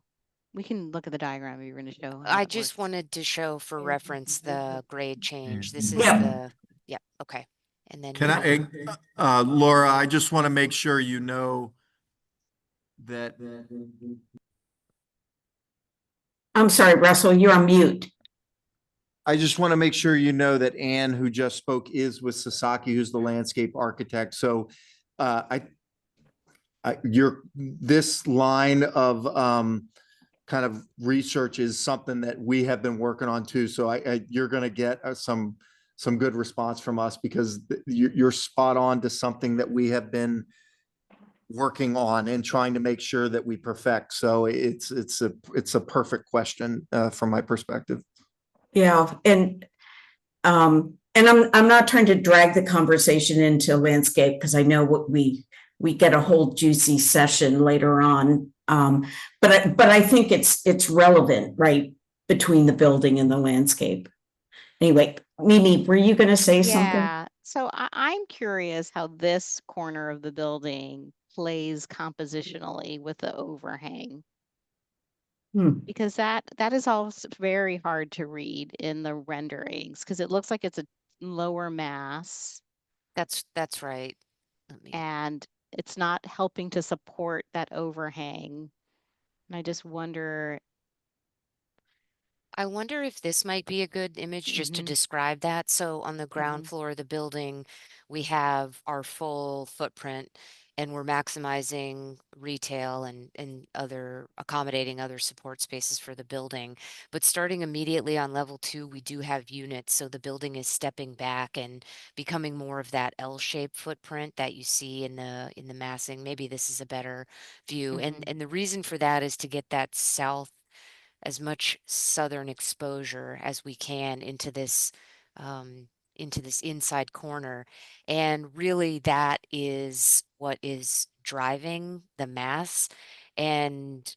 we can look at the diagram you were going to show. I just wanted to show for reference the grade change. This is Yeah. the, yeah, okay. And then Can I, Laura, I just want to make sure you know that. I'm sorry, Russell, you're on mute. I just want to make sure you know that Anne, who just spoke, is with Sasaki, who's the landscape architect. So this line of kind of research is something that we have been working on too. So you're going to get some good response from us, because you're spot on to something that we have been working on and trying to make sure that we perfect. So it's a perfect question from my perspective. Yeah, and I'm not trying to drag the conversation into landscape, because I know what we get a whole juicy session later on. But I think it's relevant, right, between the building and the landscape. Anyway, Mimi, were you going to say something? Yeah. So I'm curious how this corner of the building plays compositionally with the overhang. Because that is also very hard to read in the renderings, because it looks like it's a lower mass. That's right. And it's not helping to support that overhang. And I just wonder. I wonder if this might be a good image just to describe that. So on the ground floor of the building, we have our full footprint, and we're maximizing retail and other accommodating other support spaces for the building. But starting immediately on level 2, we do have units. So the building is stepping back and becoming more of that L-shaped footprint that you see in the massing. Maybe this is a better view. And the reason for that is to get that as much southern exposure as we can into this inside corner. And really that is what is driving the mass. And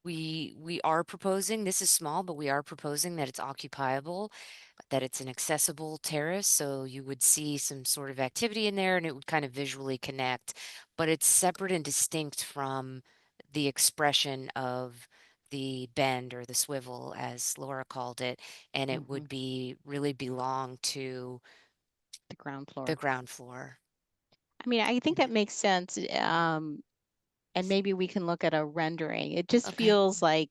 we are proposing, this is small, but we are proposing that it's occupiable, that it's an accessible terrace. So you would see some sort of activity in there and it would kind of visually connect, but it's separate and distinct from the expression of the bend or the swivel, as Laura called it, and it would be really belong to the ground floor. The ground floor. I mean, I think that makes sense. And maybe we can look at a rendering. It just feels like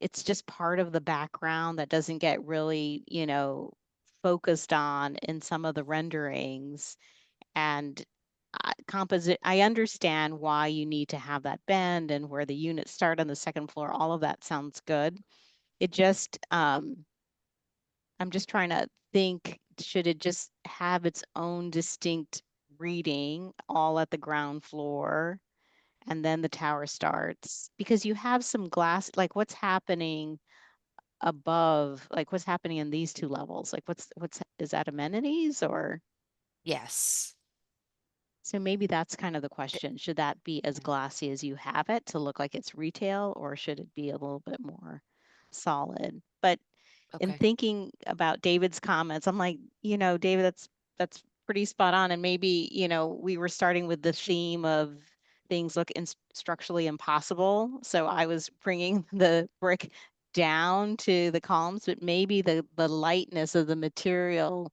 it's just part of the background that doesn't get really, focused on in some of the renderings. And I understand why you need to have that bend and where the units start on the second floor. All of that sounds good. It just, I'm just trying to think, should it just have its own distinct reading all at the ground floor and then the tower starts? Because you have some glass, like what's happening above, like what's happening in these two levels? Like is that amenities or? Yes. So maybe that's kind of the question. Should that be as glassy as you have it to look like it's retail, or should it be a little bit more solid? But in thinking about David's comments, I'm like, David, that's pretty spot on. And maybe, we were starting with the theme of things look structurally impossible. So I was bringing the brick down to the columns, but maybe the lightness of the material,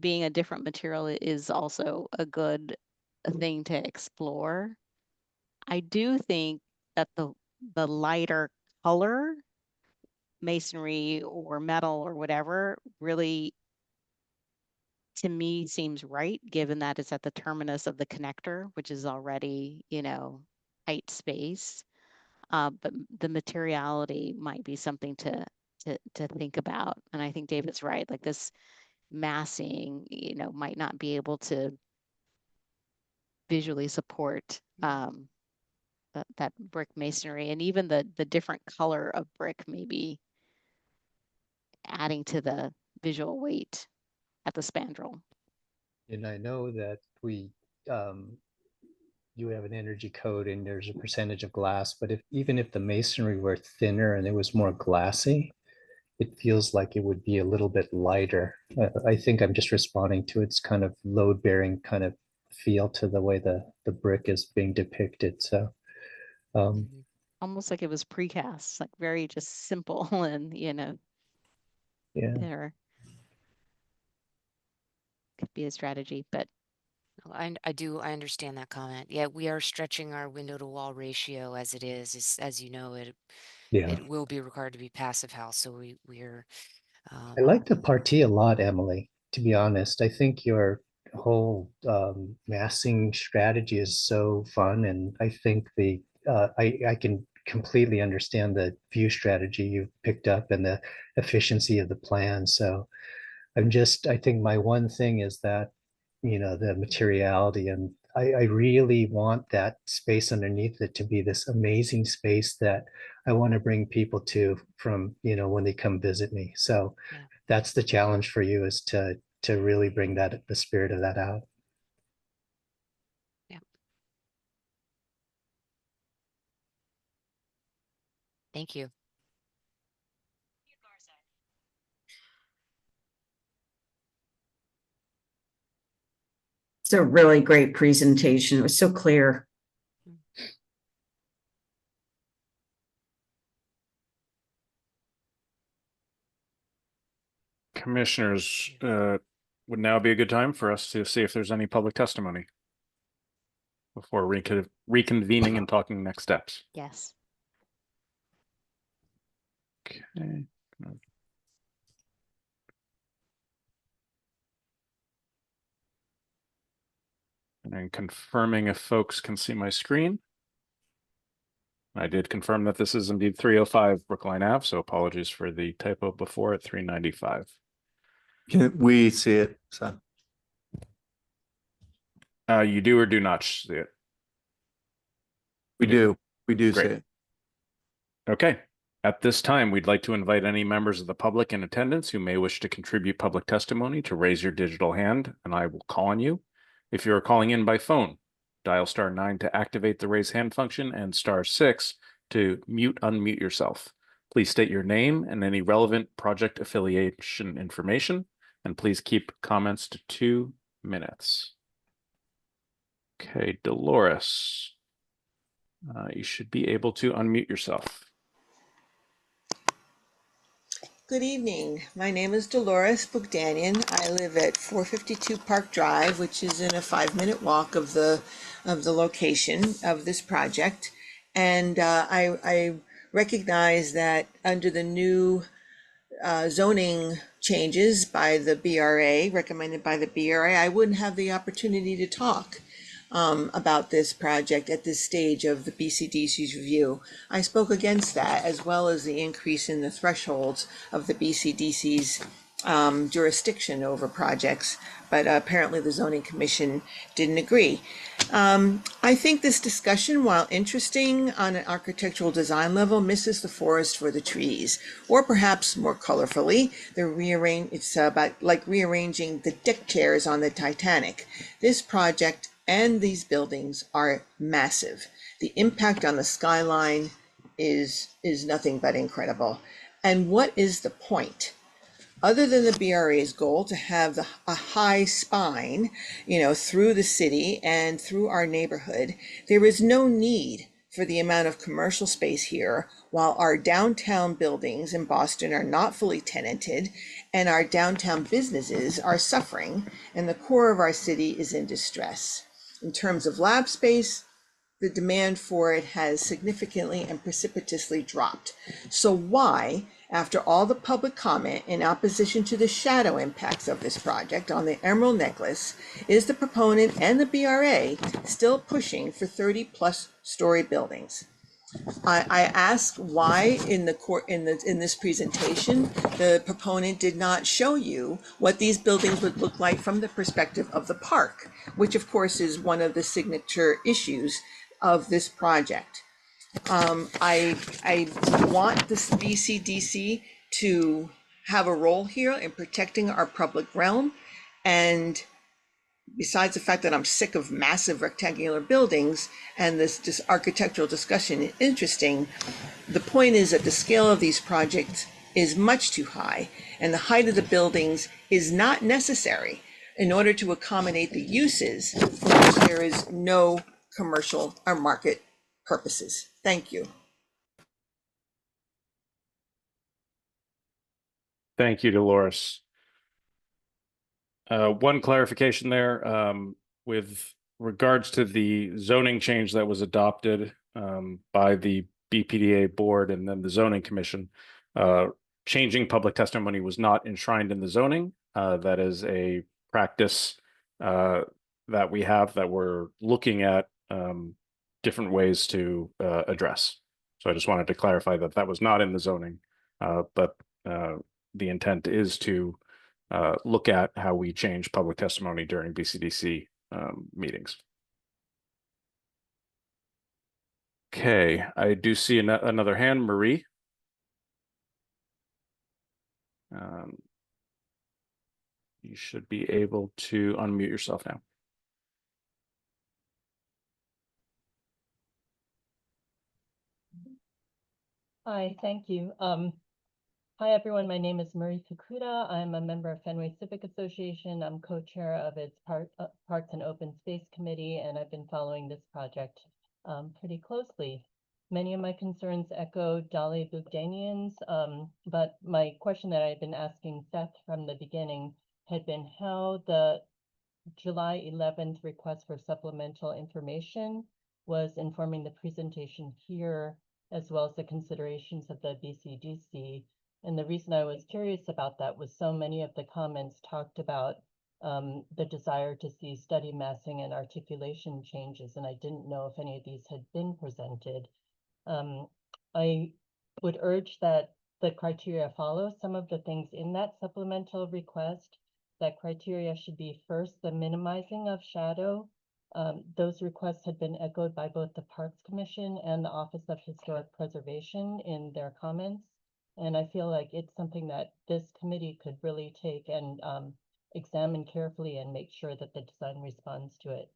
being a different material, is also a good thing to explore. I do think that the lighter color, masonry or metal or whatever, really to me seems right, given that it's at the terminus of the connector, which is already, tight space. But the materiality might be something to to think about. And I think David's right, like this massing, might not be able to visually support that brick masonry, and even the different color of brick maybe adding to the visual weight at the spandrel. And I know that you have an energy code and there's a percentage of glass, but even if the masonry were thinner and it was more glassy, it feels like it would be a little bit lighter. I think I'm just responding to its kind of load bearing kind of feel to the way the brick is being depicted. So almost like it was precast, like very just simple and there could be a strategy, but I understand that comment. Yeah, we are stretching our window to wall ratio as it is, as you know, it will be required to be passive house. So we're I like the partie a lot, Emily, to be honest. I think your whole massing strategy is so fun, and I think I can completely understand the view strategy you've picked up and the efficiency of the plan. So I think my one thing is that, the materiality, and I really want that space underneath it to be this amazing space that I want to bring people to from, when they come visit me. So that's the challenge for you, is to really bring the spirit of that out. Yeah. Thank you. It's a really great presentation. It was so clear. Commissioners, would now be a good time for us to see if there's any public testimony before reconvening and talking next steps. Yes. Okay. And confirming if folks can see my screen. I did confirm that this is indeed 305 Brookline Ave, so apologies for the typo before at 395. Can we see it, son? You do or do not see it? We do. We do see Great. it. Okay. At this time, we'd like to invite any members of the public in attendance who may wish to contribute public testimony to raise your digital hand, and I will call on you. If you are calling in by phone, dial *9 to activate the raise hand function and *6 to unmute yourself. Please state your name and any relevant project affiliation information, and please keep comments to 2 minutes. Okay, Dolores, you should be able to unmute yourself. Good evening. My name is Dolores Bogdanian. I live at 452 Park Drive, which is in a 5-minute walk of the location of this project. And I recognize that under the new zoning changes by the BRA, recommended by the BRA, I wouldn't have the opportunity to talk about this project at this stage of the BCDC's review. I spoke against that, as well as the increase in the thresholds of the BCDC's jurisdiction over projects, but apparently the zoning commission didn't agree. I think this discussion, while interesting on an architectural design level, misses the forest for the trees, or perhaps more colorfully, it's about like rearranging the deck chairs on the Titanic. This project and these buildings are massive. The impact on the skyline is nothing but incredible. And what is the point? Other than the BRA's goal to have a high spine, through the city and through our neighborhood, there is no need for the amount of commercial space here, while our downtown buildings in Boston are not fully tenanted and our downtown businesses are suffering and the core of our city is in distress. In terms of lab space, the demand for it has significantly and precipitously dropped. So why, after all the public comment in opposition to the shadow impacts of this project on the Emerald Necklace, is the proponent and the BRA still pushing for 30-plus story buildings? I asked why in this presentation, the proponent did not show you what these buildings would look like from the perspective of the park, which of course is one of the signature issues of this project. I want this BCDC to have a role here in protecting our public realm. And besides the fact that I'm sick of massive rectangular buildings and this architectural discussion is interesting, the point is that the scale of these projects is much too high, and the height of the buildings is not necessary in order to accommodate the uses for which there is no commercial or market purposes. Thank you. Thank you, Dolores. One clarification there, with regards to the zoning change that was adopted by the BPDA board and then the zoning commission. Changing public testimony was not enshrined in the zoning. That is a practice that we have that we're looking at different ways to address. So I just wanted to clarify that that was not in the zoning, but the intent is to look at how we change public testimony during BCDC meetings. Okay, I do see another hand, Marie. You should be able to unmute yourself now. Hi, thank you. Hi, everyone. My name is Marie Fukuda. I'm a member of Fenway Civic Association. I'm co-chair of its Parks and Open Space Committee, and I've been following this project pretty closely. Many of my concerns echo Dolly Bugdanian's, but my question that I've been asking Seth from the beginning had been how the July 11th request for supplemental information was informing the presentation here, as well as the considerations of the BCDC. And the reason I was curious about that was so many of the comments talked about the desire to see study massing and articulation changes, and I didn't know if any of these had been presented. I would urge that the criteria follow some of the things in that supplemental request. That criteria should be first, the minimizing of shadow. Those requests had been echoed by both the Parks Commission and the Office of Historic Preservation in their comments. And I feel like it's something that this committee could really take and examine carefully and make sure that the design responds to it.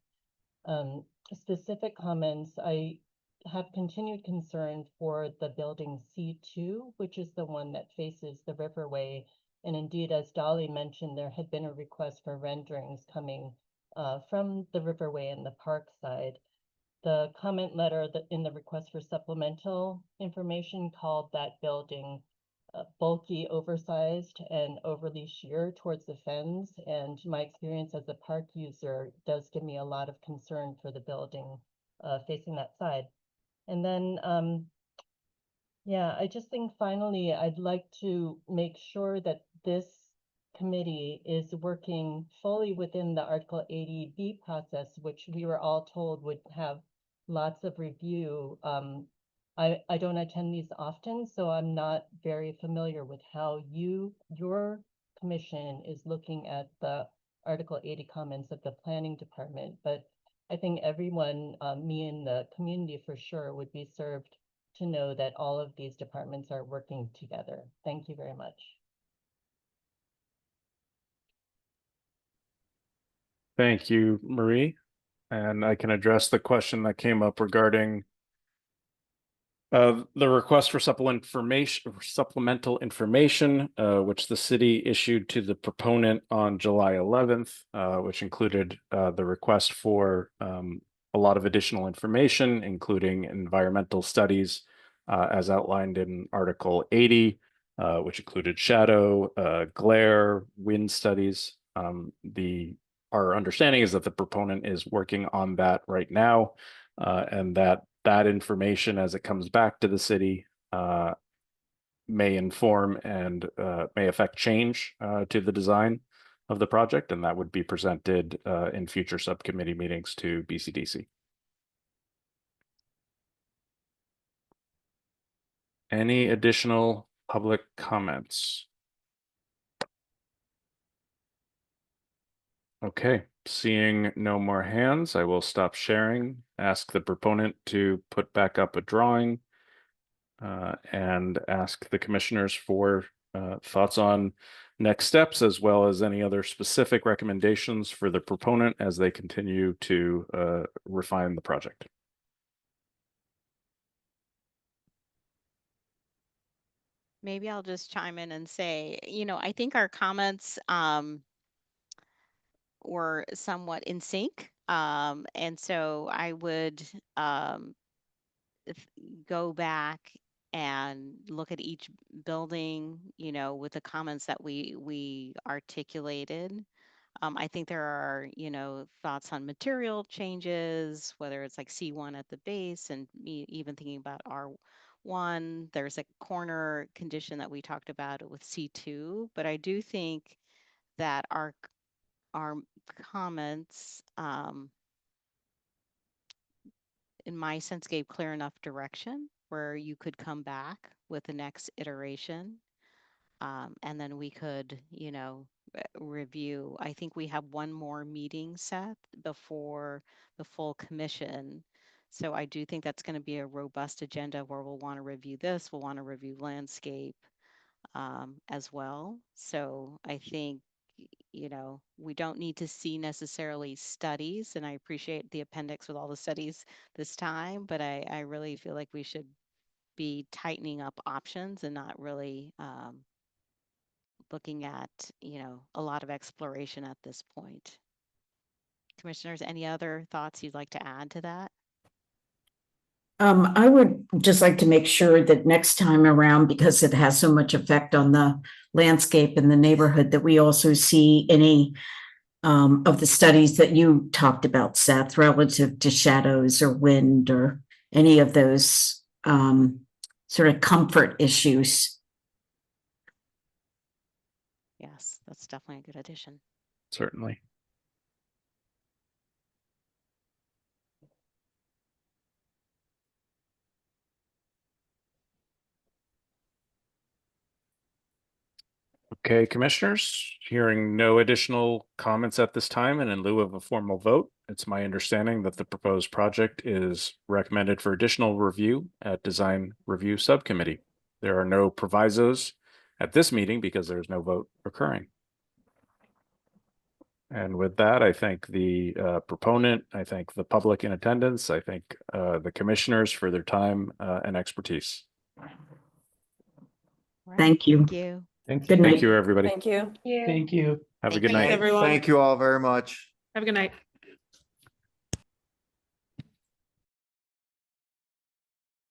Specific comments, I have continued concern for the building C2, which is the one that faces the riverway. And indeed, as Dolly mentioned, there had been a request for renderings coming from the riverway and the park side. The comment letter that in the request for supplemental information called that building bulky, oversized, and overly sheer towards the fens. And my experience as a park user does give me a lot of concern for the building facing that side. And then, yeah, I just think finally, I'd like to make sure that this committee is working fully within the Article 80B process, which we were all told would have lots of review. I don't attend these often, so I'm not very familiar with how your commission is looking at the Article 80 comments of the planning department, but I think everyone, me and the community for sure, would be served to know that all of these departments are working together. Thank you very much. Thank you, Marie. And I can address the question that came up regarding the request for supplemental information, which the city issued to the proponent on July 11th, which included the request for a lot of additional information, including environmental studies, as outlined in Article 80, which included shadow, glare, wind studies. Our understanding is that the proponent is working on that right now, and that information, as it comes back to the city, may inform and may affect change to the design of the project, and that would be presented in future subcommittee meetings to BCDC. Any additional public comments? Okay, seeing no more hands, I will stop sharing, ask the proponent to put back up a drawing, and ask the commissioners for thoughts on next steps, as well as any other specific recommendations for the proponent as they continue to refine the project. Maybe I'll just chime in and say, I think our comments were somewhat in sync. And so I would go back and look at each building, with the comments that we articulated. I think there are, thoughts on material changes, whether it's like C1 at the base and even thinking about R1. There's a corner condition that we talked about with C2, but I do think that our comments, in my sense, gave clear enough direction where you could come back with the next iteration. And then we could, review. I think we have one more meeting set before the full commission. So I do think that's going to be a robust agenda where we'll want to review this, we'll want to review landscape as well. So I think, we don't need to see necessarily studies, and I appreciate the appendix with all the studies this time, but I really feel like we should be tightening up options and not really looking at, a lot of exploration at this point. Commissioners, any other thoughts you'd like to add to that? I would just like to make sure that next time around, because it has so much effect on the landscape in the neighborhood, that we also see any of the studies that you talked about, Seth, relative to shadows or wind or any of those sort of comfort issues. Yes, that's definitely a good addition. Certainly. Okay, commissioners, hearing no additional comments at this time and in lieu of a formal vote, it's my understanding that the proposed project is recommended for additional review at Design Review Subcommittee. There are no provisos at this meeting because there's no vote occurring. And with that, I thank the proponent, I thank the public in attendance, I thank the commissioners for their time and expertise. Right. Thank you. Thank you. Good night. Thank you, everybody. Thank you. Thank you. Have a Thank good you. night. Everyone. Thank you all very much. Have a good night.